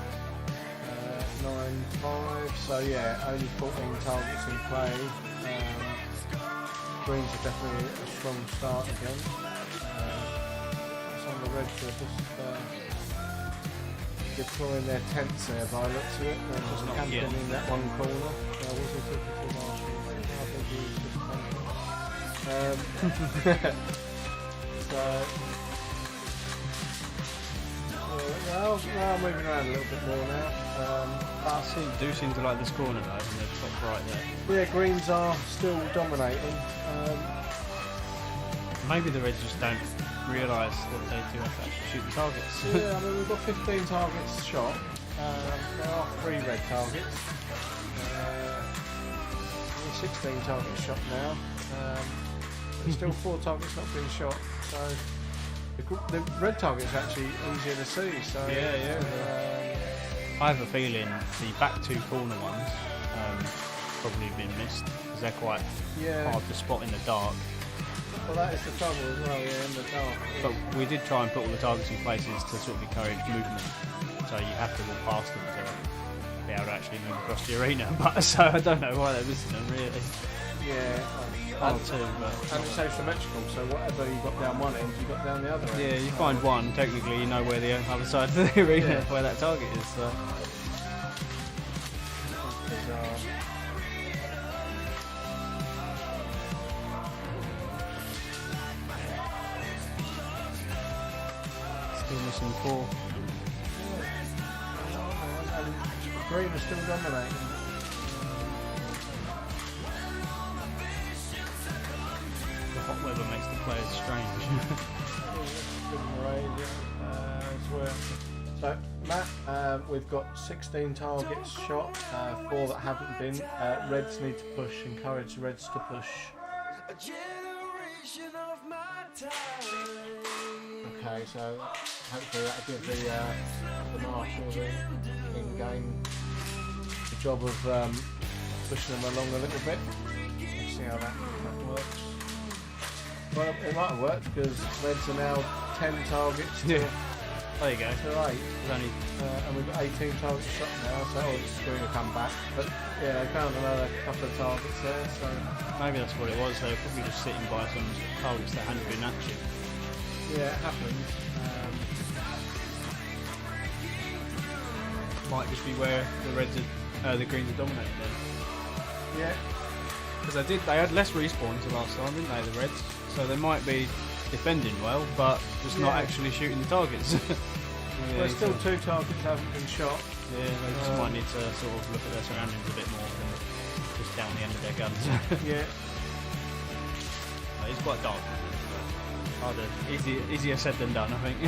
9-5. So yeah, only 14 targets in play. Greens are definitely a strong start again. Some of the Reds are just deploying their tents there by the looks of it. They're just Not camping yet. in that one corner. Was it typical Marshall? I think he was just camping. So well, moving around a little bit more now. Do seem to like this corner though, in the top right there. Yeah, Greens are still dominating. Maybe the Reds just don't realise that they do have to actually shoot the targets. Yeah, I mean we've got 15 targets shot. There are 3 red targets. 16 targets shot now. There's still 4 targets not being shot. So the red targets are actually easier to see. So I have a feeling the back 2 corner ones probably been missed because they're quite hard to spot in the dark. Well, that is the trouble as well. Yeah, in the dark. But we did try and put all the targets in places to sort of encourage movement. So you have to walk past them to be able to actually move across the arena. But so I don't know why they're missing them really. Yeah. One or two, but And it's asymmetrical, so whatever you got down one end, you got down the other end. yeah, you find one. Technically, you know where the other side of the arena, where that target is. So. Bizarre. Still missing 4. And green are still dominating. The hot weather makes the players strange. So Matt, we've got 16 targets shot, 4 that haven't been. Reds need to push. Encourage the Reds to push. Okay, so hopefully that'll give the Marshal in-game the job of pushing them along a little bit. Let's see how that works. Well, it might have worked because Reds are now 10 targets to, There you go. to 8. There's only And we've got 18 targets shot now, so it's going to come back. But yeah, they found another couple of targets there, so maybe that's what it was. They were probably just sitting by some targets that hadn't been active. yeah, it happens. Might just be where the Reds are, the Greens are dominating then. Yeah, Because they had less respawns the last time, didn't they, the Reds? So they might be defending well, but just not Yeah. actually shooting the targets. well, still 2 targets haven't been shot. Yeah, they just might need to sort of look at their surroundings a bit more than just down the end of their guns. Yeah, It's quite dark. Harder, easier said than done, I think.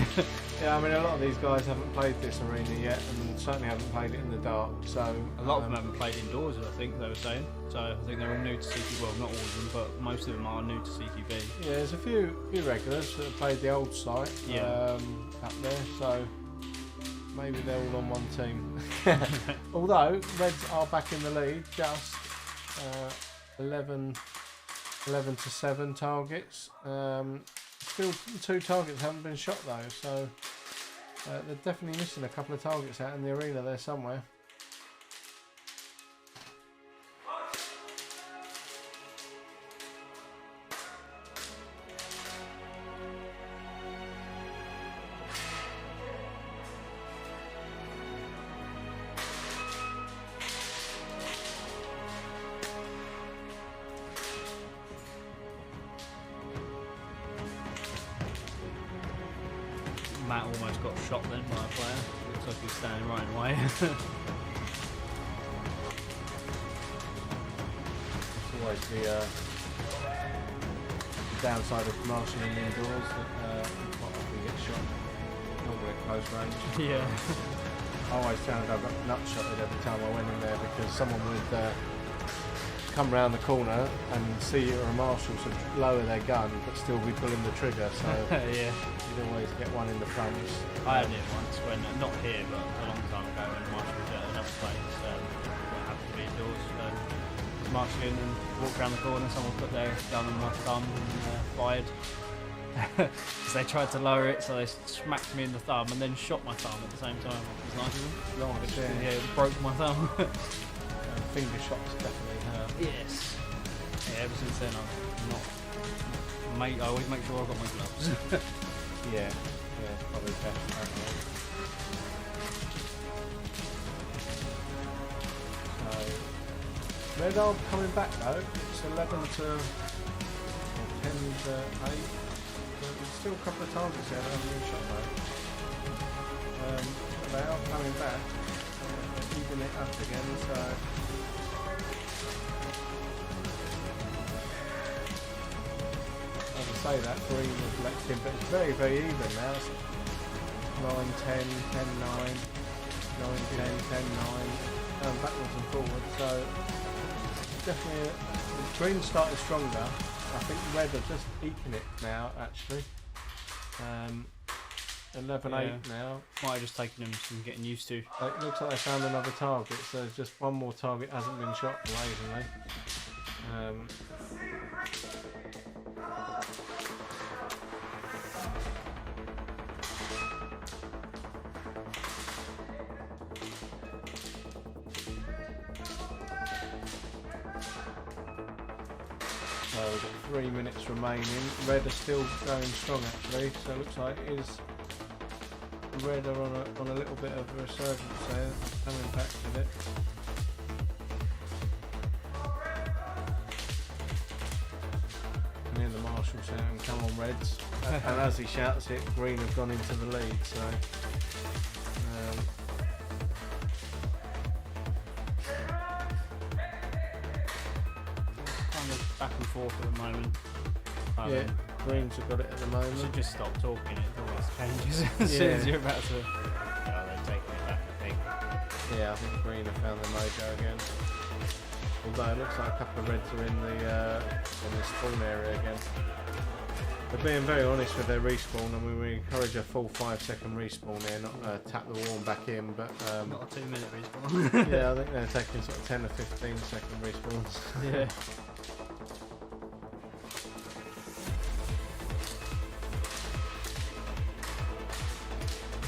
yeah. I mean, a lot of these guys haven't played this arena yet, and certainly haven't played it in the dark. So A lot of them haven't played indoors, I think they were saying. So I think they're all new to CQB. Well, not all of them, but most of them are new to CQB. yeah, there's a few regulars that have played the old site up there. So maybe they're all on one team. Although Reds are back in the lead, just 11 to 7 targets. Still 2 targets haven't been shot though, so they're definitely missing a couple of targets out in the arena there somewhere. Matt almost got shot then by a player. Looks like he's standing right in the way. It's always the downside of marshalling indoors that you quite often get shot, normally at close range. Yeah. I always found I got nut shotted every time I went in there because someone would come round the corner and see you were a marshal, so lower their gun but still be pulling the trigger, so Yeah. you'd always get one in the front. I had it once when, not here, but a long time ago when Marshall was at another place. I happened to be indoors. Was marshalling and walked around the corner, someone put their gun on my thumb and fired. Because they tried to lower it, so they smacked me in the thumb and then shot my thumb at the same time. It was nice of them. Nice, Yeah, it broke my thumb. Finger shots definitely hurt. Yes. Yeah, ever since then I'm not. I always make sure I've got my gloves. Yeah, probably best. So, Red are coming back though. It's 11 to 10 to 8. There's still a couple of targets there that haven't been shot though. But they are coming back. Keeping it up again, so as I say, that green was left in, but it's very, very even now. It's 9, 10, 10, 9, 9, 10, 10, 9, backwards and forwards. So definitely, the green started stronger. I think red are just eking it now, actually. 11, 8 now. Might have just taken them some getting used to. It looks like they found another target, so just one more target hasn't been shot, amazingly. So we've got 3 minutes remaining. Red are still going strong actually, so it looks like it is. Red are on a little bit of a resurgence there, coming back with it. And then the Marshal Marshall saying, "Come on, Reds!" And as he shouts it, Green have gone into the lead. So. Kind of back and forth at the moment. Yeah, Greens have got it at the You moment. should just stop talking, it always changes as soon as you're about to. Oh, they're taking it back, I think. Yeah, I think Green have found their mojo again. Although it looks like a couple of Reds are in the spawn area again. They're being very honest with their respawn. I mean, we encourage a full 5-second respawn here, not tap the wall and back in. But Not a 2-minute respawn. yeah, I think they're taking sort of 10 or 15-second respawns. Yeah.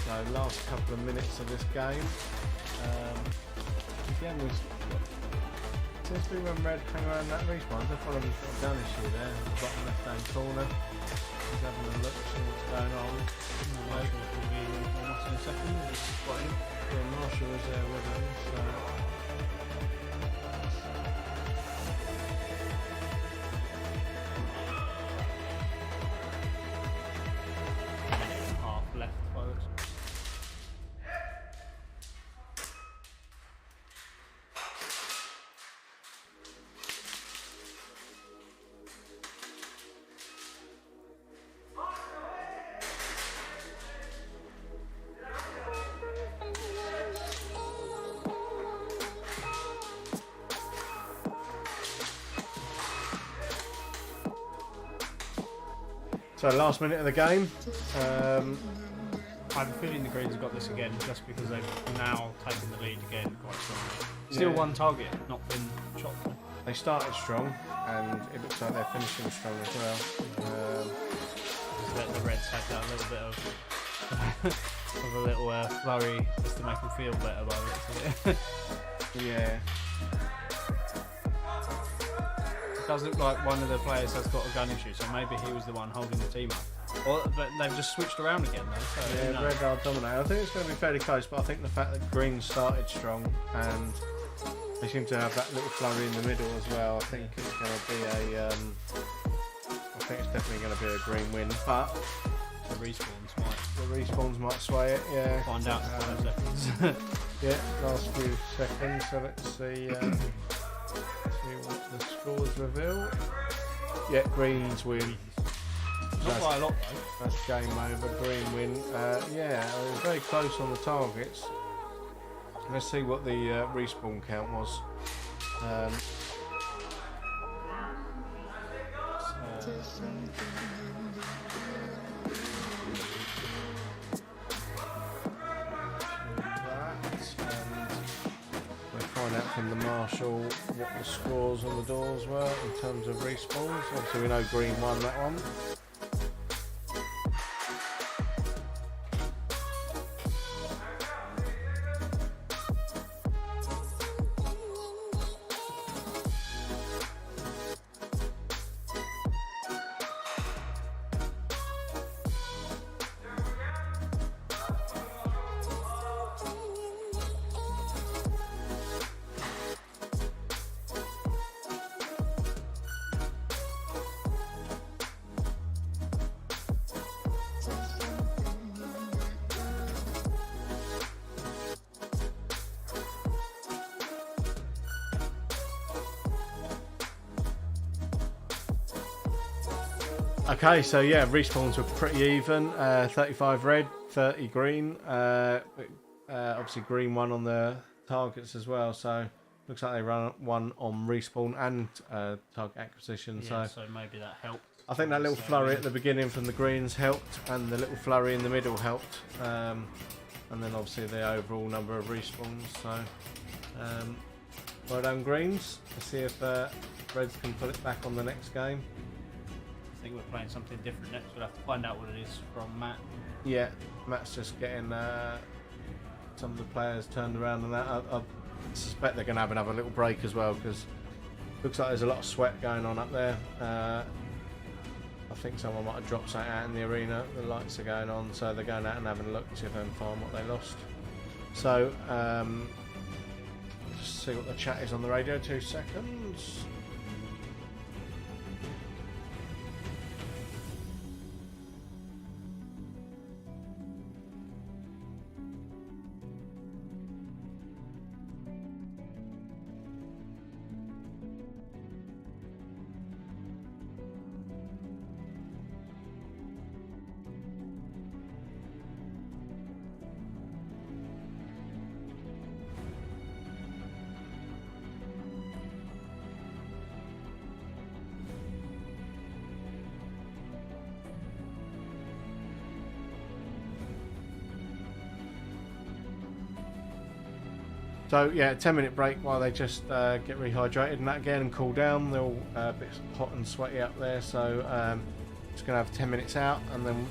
So last couple of minutes of this game. Again, seems to be when Red hang around that respawn. I follow him got a gun issue there in the bottom left hand corner. He's having a look, see what's going on. Marshall will be almost in a second. Just spotting. Yeah, Marshall was there with him, so. A minute and a half left by the looks of it. So last minute of the game. I have a feeling the Greens have got this again just because they've now taken the lead again quite strongly. Still Yeah. one target, not been shot though. They started strong, and it looks like they're finishing strong as well. Just let the Reds have that little bit of a little flurry just to make them feel better by the looks of it. Yeah. It does look like one of the players has got a gun issue, so maybe he was the one holding the team up. But they've just switched around again though. So who Yeah, knows? Red are dominating. I think it's going to be fairly close, but I think the fact that Green started strong and they seem to have that little flurry in the middle as well. I think it's going to be a. I think it's definitely going to be a Green win, but The respawns might the respawns might sway it. Yeah. find out in 5 seconds. Yeah. Last few seconds. So let's see. See what the scores reveal. Yeah, Greens win. Not by a lot though. That's game over. Green win. Yeah, it was very close on the targets. Let's see what the respawn count was. We'll find out from the marshal what the scores on the doors were in terms of respawns. Obviously, we know Green won that one. Okay, so yeah, respawns were pretty even. 35 red, 30 green. Obviously, green won on the targets as well. So looks like they won on respawn and target acquisition. Yeah, So so maybe that helped. I think that little flurry at the beginning from the greens helped, and the little flurry in the middle helped. And then obviously the overall number of respawns. So well done, greens. Let's see if reds can put it back on the next game. I think we're playing something different next. We'll have to find out what it is from Matt. Yeah, Matt's just getting some of the players turned around and that. I suspect they're going to have another little break as well because looks like there's a lot of sweat going on up there. I think someone might have dropped something out in the arena. The lights are going on, so they're going out and having a look to see if they can find what they lost. So, just see what the chat is on the radio. 2 seconds. So yeah, 10-minute break while they just get rehydrated and that again and cool down. They're all a bit hot and sweaty up there, so just gonna have 10 minutes out, and then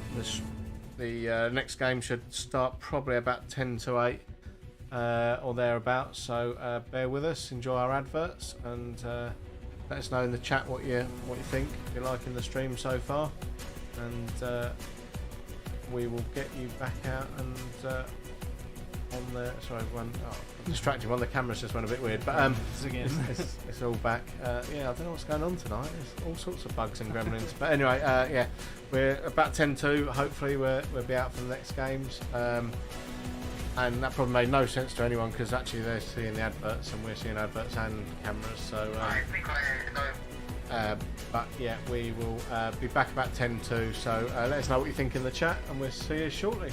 the next game should start probably about 10 to 8 or thereabouts. So bear with us, enjoy our adverts, and let us know in the chat what you think, if you're liking the stream so far, and we will get you back out and. On the I'm distracted. One of the cameras just went a bit weird, but it's all back. Yeah, I don't know what's going on tonight. There's all sorts of bugs and gremlins. But anyway, yeah, we're about 10-2. Hopefully, we'll be out for the next games. And that probably made no sense to anyone because actually they're seeing the adverts and we're seeing adverts and cameras. So, but yeah, we will be back about 10-2. So let us know what you think in the chat, and we'll see you shortly.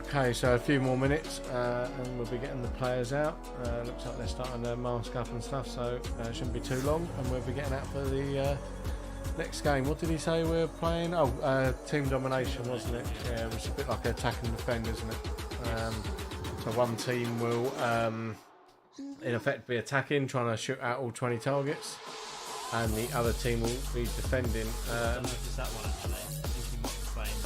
Okay, so a few more minutes and we'll be getting the players out. Looks like they're starting to mask up and stuff, so it shouldn't be too long, and we'll be getting out for the next game. What did he say we were playing? Oh, team domination, wasn't it? Yeah, it was a bit like attack and defend, isn't it? So one team will, in effect, be attacking, trying to shoot out all 20 targets, and the other team will be defending. I don't know if it's that one actually. I think you might be playing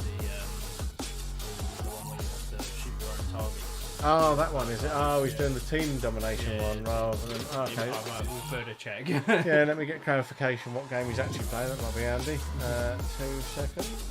the one where you have to shoot your own targets. Oh, that one, is it? Oh, he's doing the team domination one rather than... Okay. We'll further check. Yeah, let me get clarification what game he's actually playing. That might be handy. 2 seconds.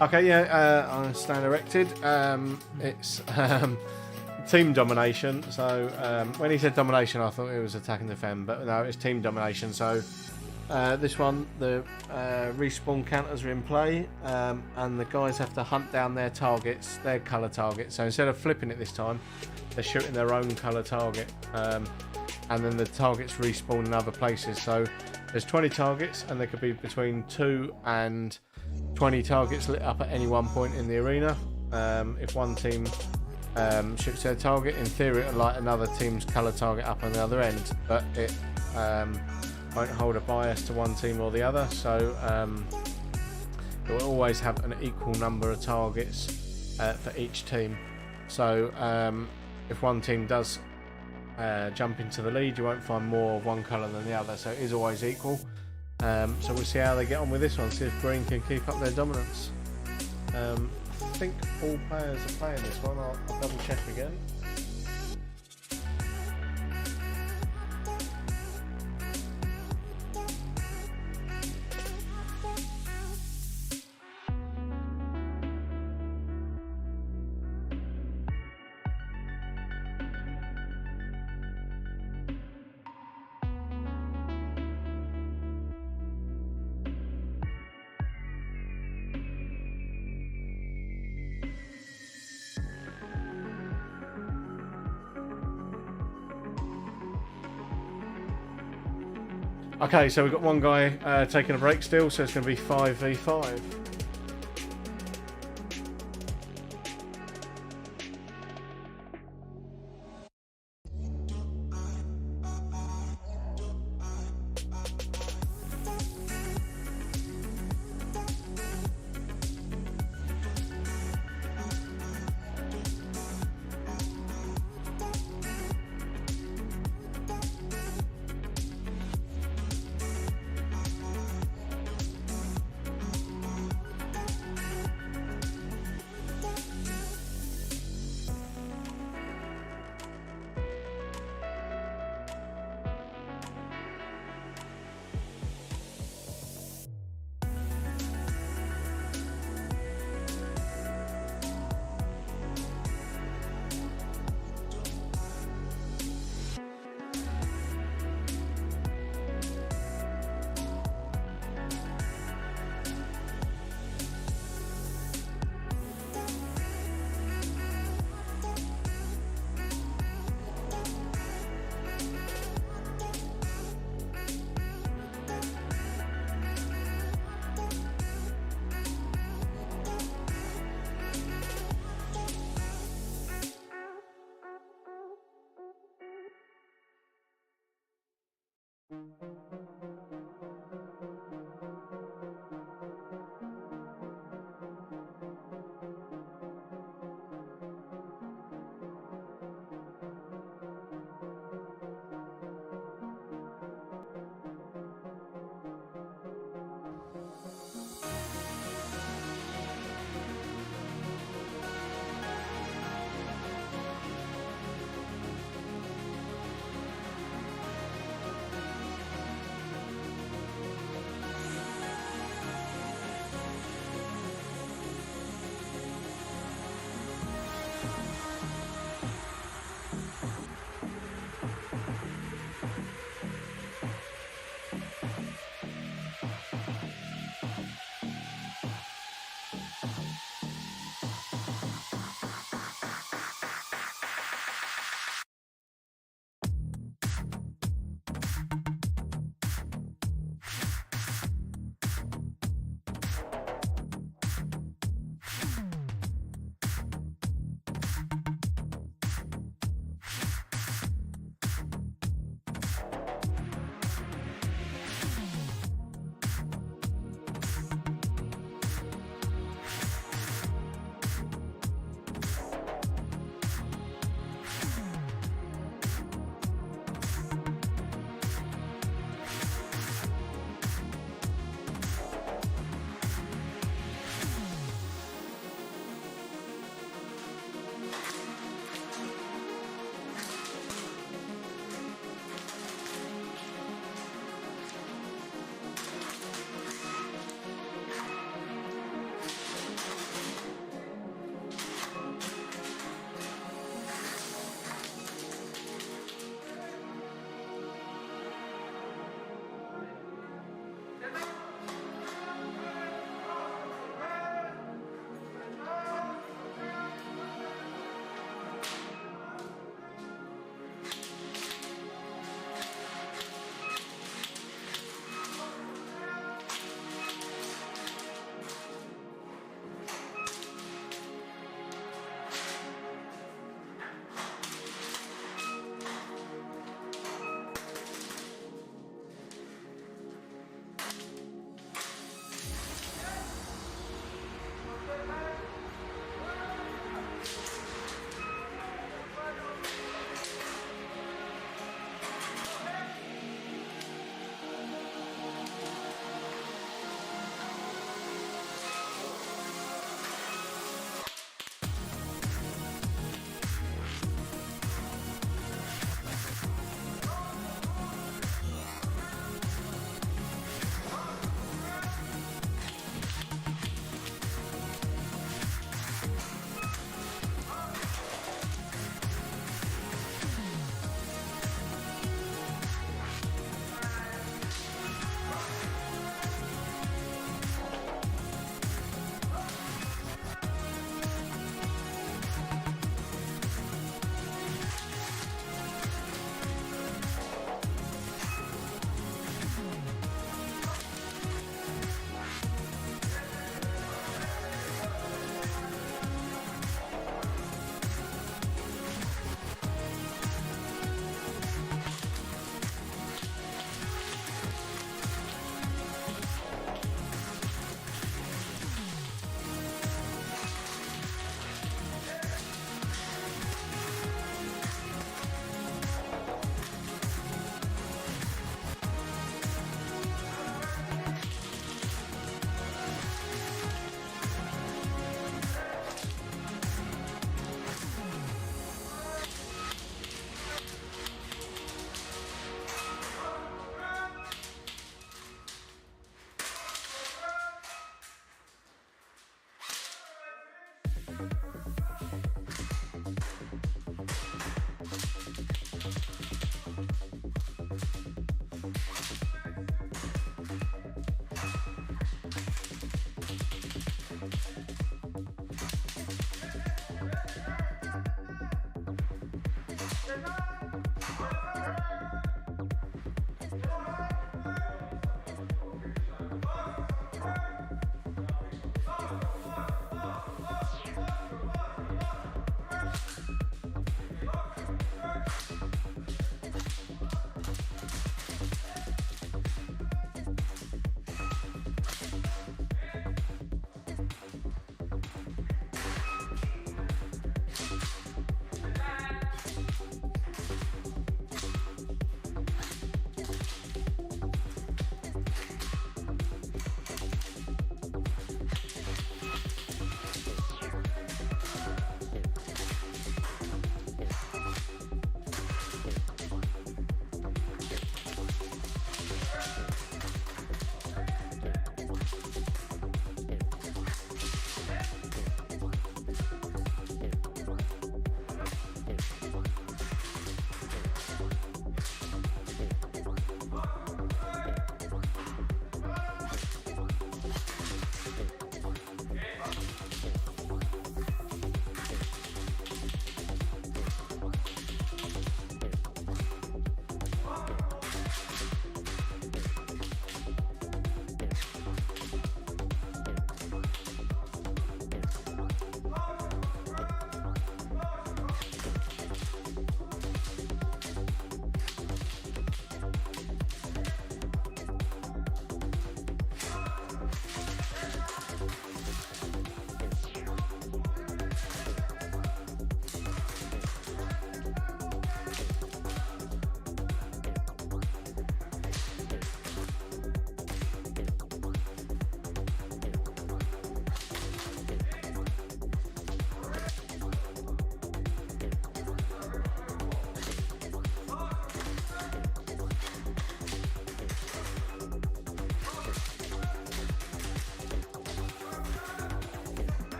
Okay, yeah, I stand erected. It's team domination. So when he said domination, I thought it was attack and defend, but no, it's team domination. So this one, the respawn counters are in play, and the guys have to hunt down their targets, their colour targets. So instead of flipping it this time, they're shooting their own colour target, and then the targets respawn in other places. So there's 20 targets, and there could be between 2 and 20 targets lit up at any one point in the arena. If one team shoots their target, in theory it'll light another team's colour target up on the other end, but it won't hold a bias to one team or the other, so it will always have an equal number of targets for each team. So if one team does jump into the lead, you won't find more of one colour than the other, so it is always equal. So we'll see how they get on with this one, see if green can keep up their dominance. I think all players are playing this one. I'll double check again. Okay, so we've got one guy taking a break still, so it's going to be 5v5.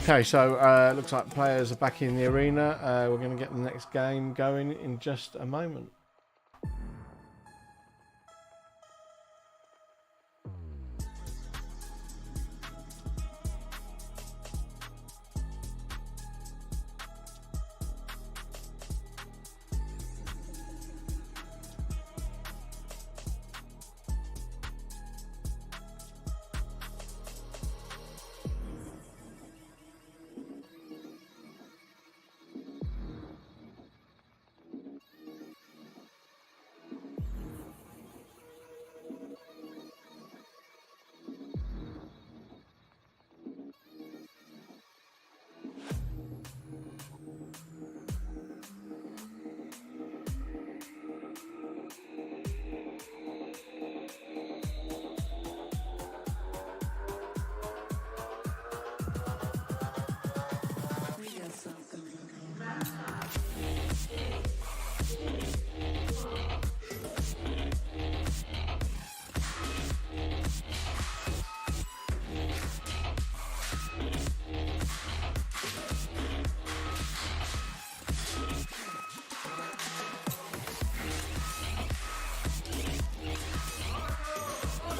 Okay, so looks like players are back in the arena. We're going to get the next game going in just a moment.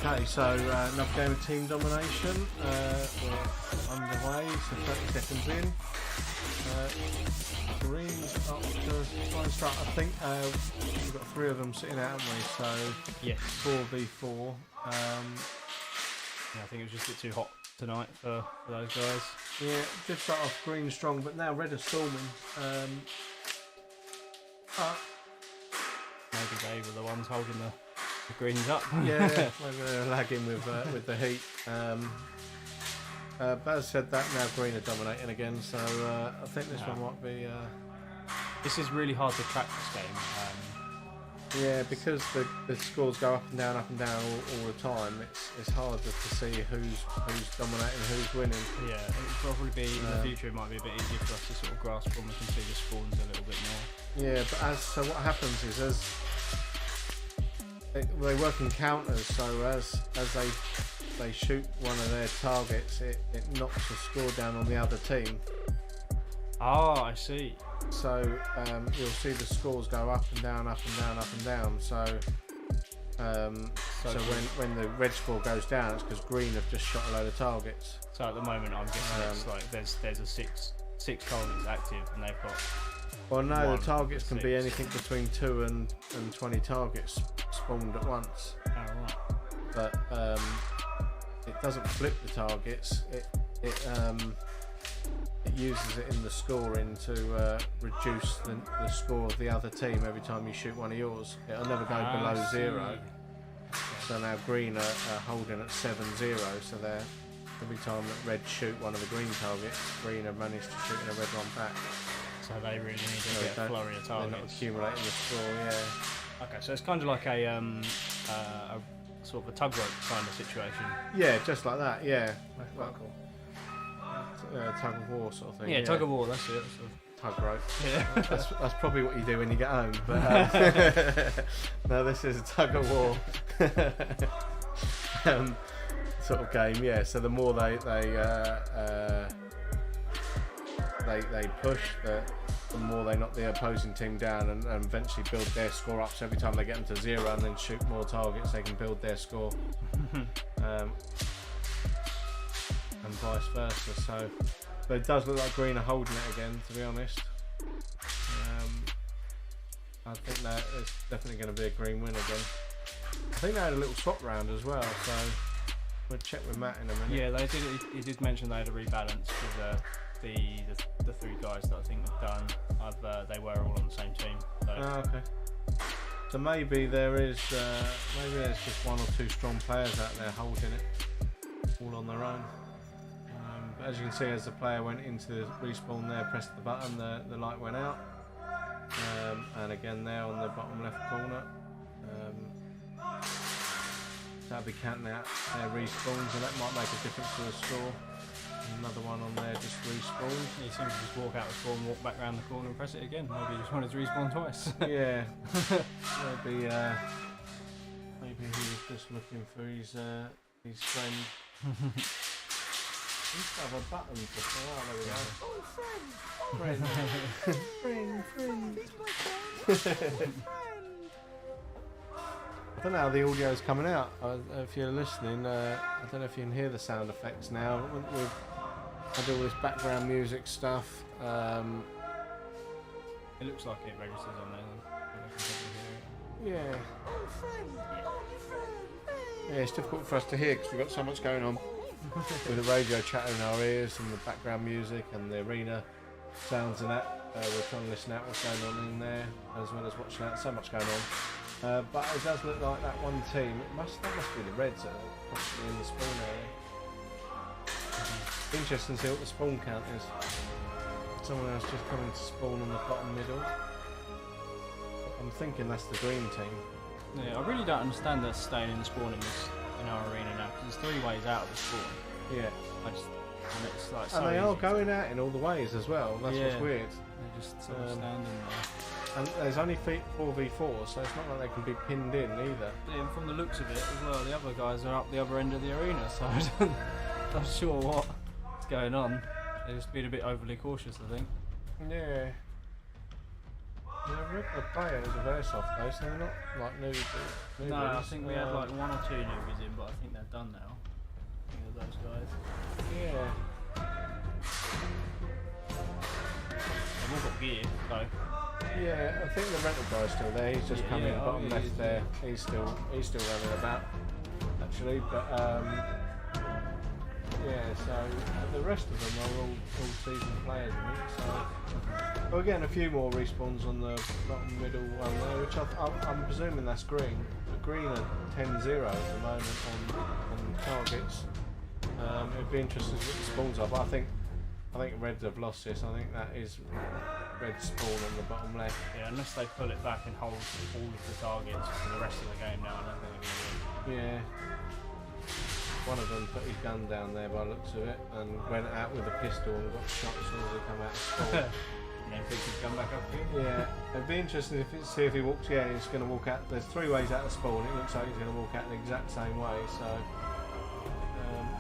Okay, so another game of team domination. We're underway, so 30 seconds in. Green's up to try and start. I think we've got 3 of them sitting out, haven't we? So Yes. 4v4. Yeah, I think it was just a bit too hot tonight for those guys. Yeah, just start off green strong, but now red are storming. Maybe they were the ones holding the greens up. Yeah, maybe they're lagging with the heat. Baz said that now green are dominating again, so I think this one might be. This is really hard to track this game. Yeah, because the scores go up and down all the time. It's harder to see who's dominating, who's winning. Yeah, it would probably be in the future. It might be a bit easier for us to sort of grasp when we can see the spawns a little bit more. Yeah, but so what happens is as they work in counters, so as they shoot one of their targets, it knocks the score down on the other team. Oh, I see. So you'll see the scores go up and down, up and down, up and down. So when the red score goes down, it's because green have just shot a load of targets. So at the moment, I'm guessing it's like there's a six targets active, and they've got. Well, no, one the targets to can be 6. anything between 2 and 20 targets spawned at once. Oh, right. But it doesn't flip the targets. It uses it in the scoring to reduce the score of the other team every time you shoot one of yours. It'll never go below 0. So now green are holding at 7-0. So they're every time that red shoot one of the green targets, green have managed to shoot in a red one back. So they really need to get a flurry of They're not targets. accumulating the score. Yeah. Okay, so it's kind of like a sort of a tug rope kind of situation. Yeah, just like that. Yeah. Quite cool. Tug of war sort of thing. Yeah, tug of war. That's it. Tug rope. Yeah. That's probably what you do when you get home. But no, this is a tug of war sort of game. Yeah. So the more they push, the more they knock the opposing team down and eventually build their score up. So every time they get them to 0 and then shoot more targets, they can build their score. And vice versa. So but it does look like green are holding it again, to be honest. I think that it's definitely going to be a green win again. I think they had a little swap round as well, so we'll check with Matt in a minute. Yeah, they did. He did mention they had a rebalance with the 3 guys that I think have done. They were all on the same team. So. Okay. So maybe there's just 1 or 2 strong players out there holding it all on their own. But as you can see, as the player went into the respawn there, pressed the button, the light went out. And again there on the bottom left corner. That'll be counting out their respawns, and that might make a difference to the score. Another one on there just respawned. He seems to just walk out the spawn, walk back around the corner and press it again. Maybe he just wanted to respawn twice. Yeah. Maybe he was just looking for his friend. used to have a button for oh, there we go. Friend. I don't know how the audio's coming out. If you're listening, I don't know if you can hear the sound effects now. I do all this background music stuff. It looks like it registers on there. Yeah. Yeah, it's difficult for us to hear because we've got so much going on with the radio chatter in our ears and the background music and the arena sounds and that. We're trying to listen out what's going on in there as well as watching out. So much going on. But it does look like that one team. That must be the Reds that are possibly in the spawn area. Interesting to see what the spawn count is. Someone else just coming to spawn on the bottom middle. I'm thinking that's the green team. Yeah, I really don't understand us staying in the spawn in our arena now because there's 3 ways out of the spawn. Yeah. And it's like so and they are easy going out in all the ways as well. That's what's weird. They're just sort of standing there. And there's only 4v4, so it's not like they can be pinned in either. Yeah, and from the looks of it as well, the other guys are up the other end of the arena, so I'm not sure what's going on. They're just being a bit overly cautious, I think. Yeah. They're regular players of Airsoft though, so they're not like newbies. No, I think we had like 1 or 2 newbies in, but I think they're done now. I think they're those guys. Yeah. They've all got gear, so. Yeah, I think the rental guy's still there. He's just come in bottom left is, there. He's still running about actually, but yeah. So the rest of them are all season players, I think. So well, again, a few more respawns on the bottom middle one there, which I'm presuming that's green. The green are 10-0 at the moment on targets. It'd be interesting to see what the spawns are, but I think Reds have lost this. I think that is red spawn on the bottom left. Yeah, unless they pull it back and hold all of the targets for the rest of the game now, I don't think they're going to win. Yeah. One of them put his gun down there by the looks of it and went out with a pistol and got shot as soon as he come out of spawn. And then picked his gun back up again. Yeah, it'd be interesting to see if he walks. Yeah, he's going to walk out. There's 3 ways out of spawn. It looks like he's going to walk out the exact same way. So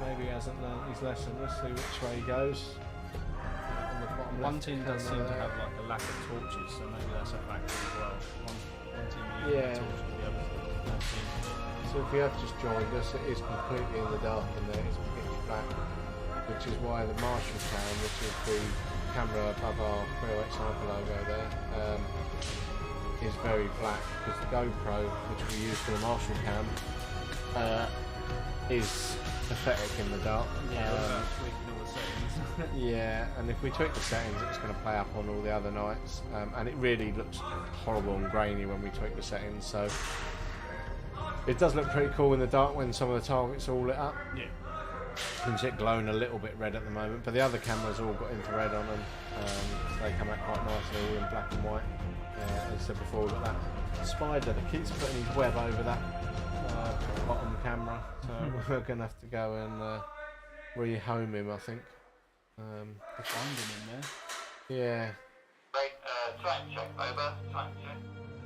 maybe he hasn't learned his lesson. Let's see which way he goes. On the bottom One left team does seem corner to there. have like a lack of torches, so maybe that's a factor as well. One team Yeah. uses torches, the other team. So if you have just joined us, it is completely in the dark in there. It's pitch black, which is why the Marshall cam, which is the camera above our 308sniper logo there, is very black because the GoPro, which we use for the Marshall cam, is pathetic in the dark. Yeah, without tweaking all the settings. Yeah, and if we tweak the settings, it's going to play up on all the other nights, and it really looks horrible and grainy when we tweak the settings. So it does look pretty cool in the dark when some of the targets are all lit up. Yeah. You can see it glowing a little bit red at the moment, but the other cameras all got infrared on them, so they come out quite nicely all in black and white. As I said before, we've got that spider that keeps putting his web over that bottom camera, so we're going to have to go and rehome him, I think. Finding him there. Yeah. Great, time check, over, time check.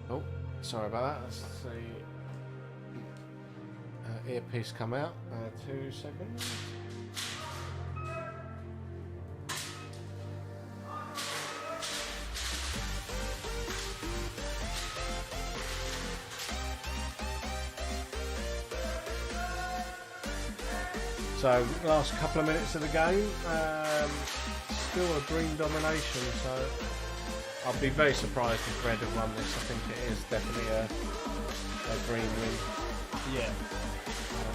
Oh, sorry about that. Let's see. Earpiece come out. 2 seconds. So, last couple of minutes of the game, still a green domination, so I'll be very surprised if Red have won this. I think it is definitely a green win. Yeah.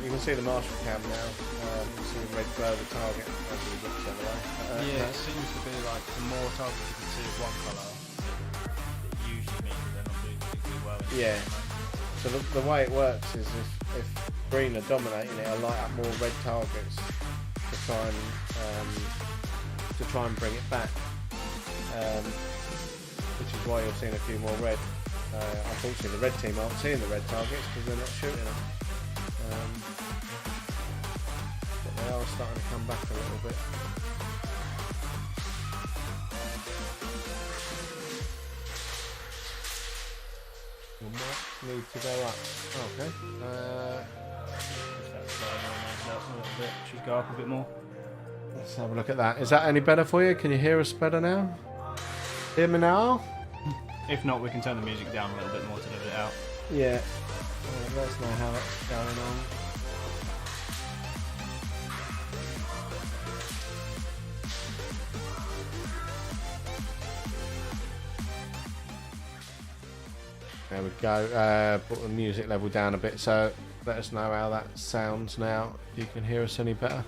You can see the Marshall cam now, you can see Red blur the target as he looks anyway. Yeah, it seems to be like the more targets you can see of one colour, it usually means they're not doing particularly well. Yeah. So the way it works is if green are dominating it, it'll light up more red targets to try and bring it back. Which is why you're seeing a few more red. Unfortunately, the red team aren't seeing the red targets because they're not shooting them. But they are starting to come back a little bit. We might need to go up. Okay. Just that slide on there, a little bit. Should go up a bit more. Let's have a look at that. Is that any better for you? Can you hear us better now? Hear me now? If not, we can turn the music down a little bit more to level it out. Yeah. Let us know how that's going on. There we go. Put the music level down a bit, so let us know how that sounds now. You can hear us any better.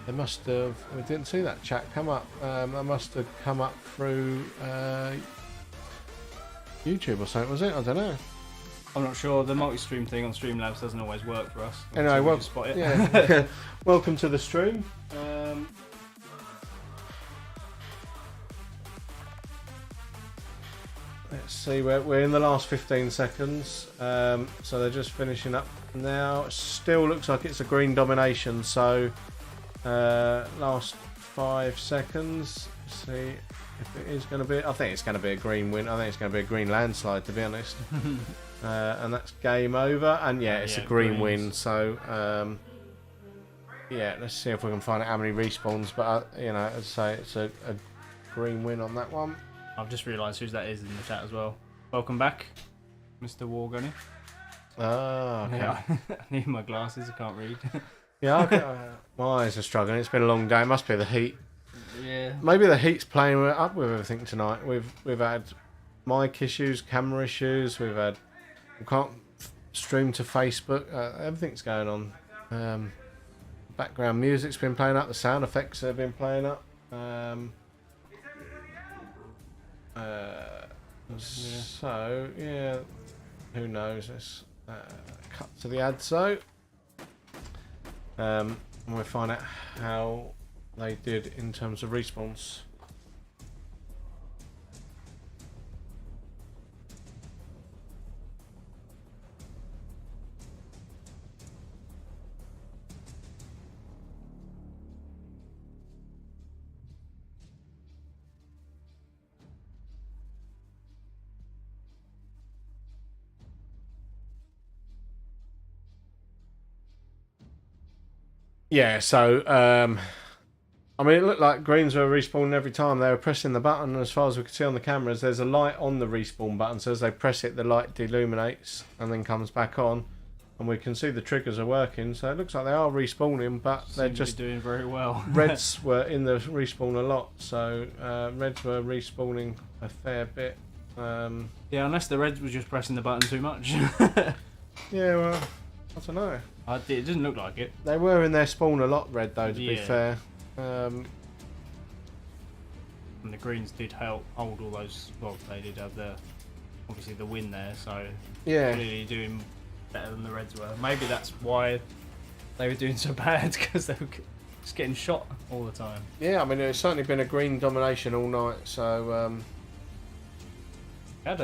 They must have. We didn't see that chat come up. That must have come up through YouTube or something, was it? I don't know. I'm not sure. The multi-stream thing on Streamlabs doesn't always work for us. Anyway, so we well, just spot it. yeah. Welcome to the stream. Let's see, we're in the last 15 seconds, so they're just finishing up now. Still looks like it's a green domination, so last 5 seconds. Let's see if it is going to be. I think it's going to be a green win. I think it's going to be a green landslide, to be honest. And that's game over. And yeah, it's a green win. So yeah, let's see if we can find out how many respawns. But you know, as I say, it's a green win on that one. I've just realised whose that is in the chat as well. Welcome back, Mr. Wargunny. Ah, okay. Yeah, I need my glasses. I can't read. Yeah, okay. My eyes are struggling. It's been a long day. It must be the heat. Yeah. Maybe the heat's playing up with everything tonight. We've had mic issues, camera issues. We can't stream to Facebook. Everything's going on. Background music's been playing up. The sound effects have been playing up. So yeah, who knows? Let's cut to the ad. So and we'll find out how they did in terms of respawns. Yeah, so I mean, it looked like greens were respawning every time they were pressing the button. As far as we could see on the cameras, there's a light on the respawn button, so as they press it, the light deluminates and then comes back on, and we can see the triggers are working. So it looks like they are respawning, but they're just doing very well. Reds were in the respawn a lot, so Reds were respawning a fair bit. Yeah, unless the Reds were just pressing the button too much. Yeah, well, I don't know. It doesn't look like it. They were in their spawn a lot, Red, though, to be Yeah. fair. And the Greens did hold all those. Well, they did have obviously the win there, so Yeah. clearly doing better than the Reds were. Maybe that's why they were doing so bad, because they were just getting shot all the time. Yeah, I mean, it's certainly been a green domination all night, so Had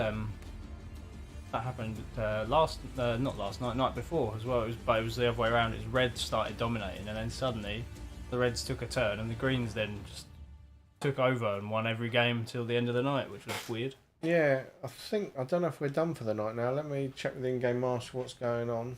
that happened not last night, night before as well. But it was the other way around. It was Reds started dominating, and then suddenly the Reds took a turn, and the Greens then just took over and won every game till the end of the night, which was weird. yeah, I don't know if we're done for the night now. Let me check with the in-game marshal what's going on.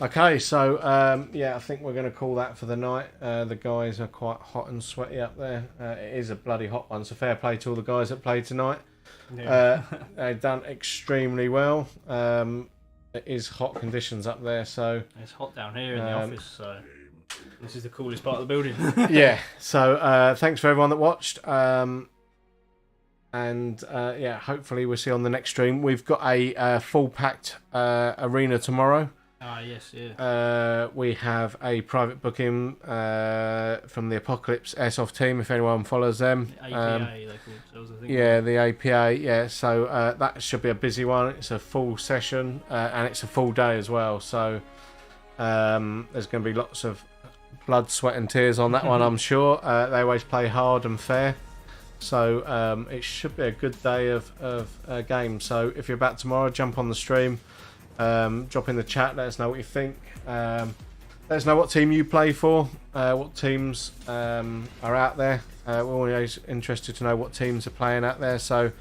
Okay, so yeah, I think we're going to call that for the night. The guys are quite hot and sweaty up there. It is a bloody hot one, so fair play to all the guys that played tonight. Yeah. They've done extremely well. It is hot conditions up there, so It's hot down here in the office, so this is the coolest part of the building. yeah. So thanks for everyone that watched. And yeah, hopefully we'll see you on the next stream. We've got a full packed arena tomorrow. Ah, yes, yeah. We have a private booking from the Apocalypse Airsoft team, if anyone follows them. APA, they call themselves, I think. Yeah, the APA, yeah. So that should be a busy one. It's a full session and it's a full day as well. So there's going to be lots of blood, sweat and tears on that one, I'm sure. They always play hard and fair. So it should be a good day of games. So if you're back tomorrow, jump on the stream. Drop in the chat, let us know what you think. Let us know what team you play for, what teams are out there. We're always interested to know what teams are playing out there. So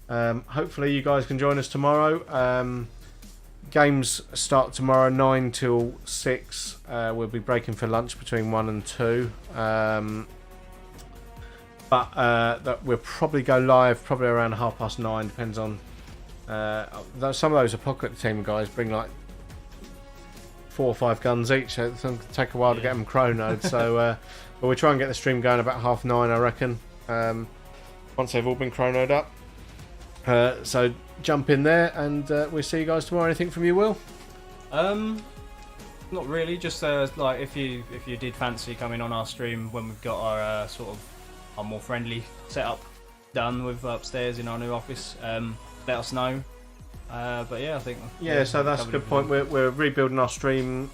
hopefully you guys can join us tomorrow. Games start tomorrow 9 till 6. We'll be breaking for lunch between 1 and 2. But that we'll probably go live probably around 9:30. Depends on some of those Apocalypse team guys bring like 4 or 5 guns each, so it's going to take a while to get them chronoed. So but we'll try and get the stream going about 9:30, I reckon, once they've all been chronoed up. So jump in there and we'll see you guys tomorrow. Anything from you, Will? Not really, just like if you did fancy coming on our stream when we've got our sort of our more friendly setup done with upstairs in our new office, let us know. But yeah, I think so that's a good point. We're rebuilding our streaming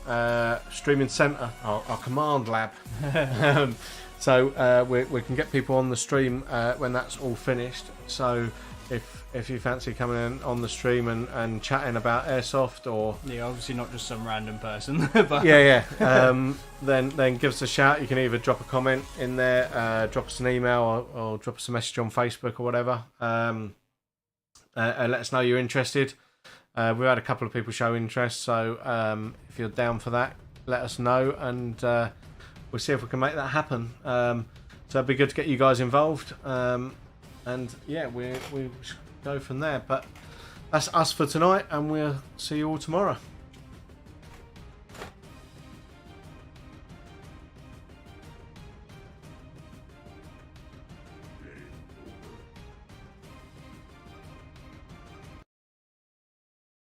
centre, our command lab. So we can get people on the stream when that's all finished. So if you fancy coming in on the stream and chatting about Airsoft, or obviously not just some random person, but then give us a shout. You can either drop a comment in there, drop us an email, or drop us a message on Facebook or whatever, and let us know you're interested. We've had a couple of people show interest, so if you're down for that, let us know, and we'll see if we can make that happen. So it'd be good to get you guys involved, and yeah, we go from there. But that's us for tonight, and we'll see you all tomorrow.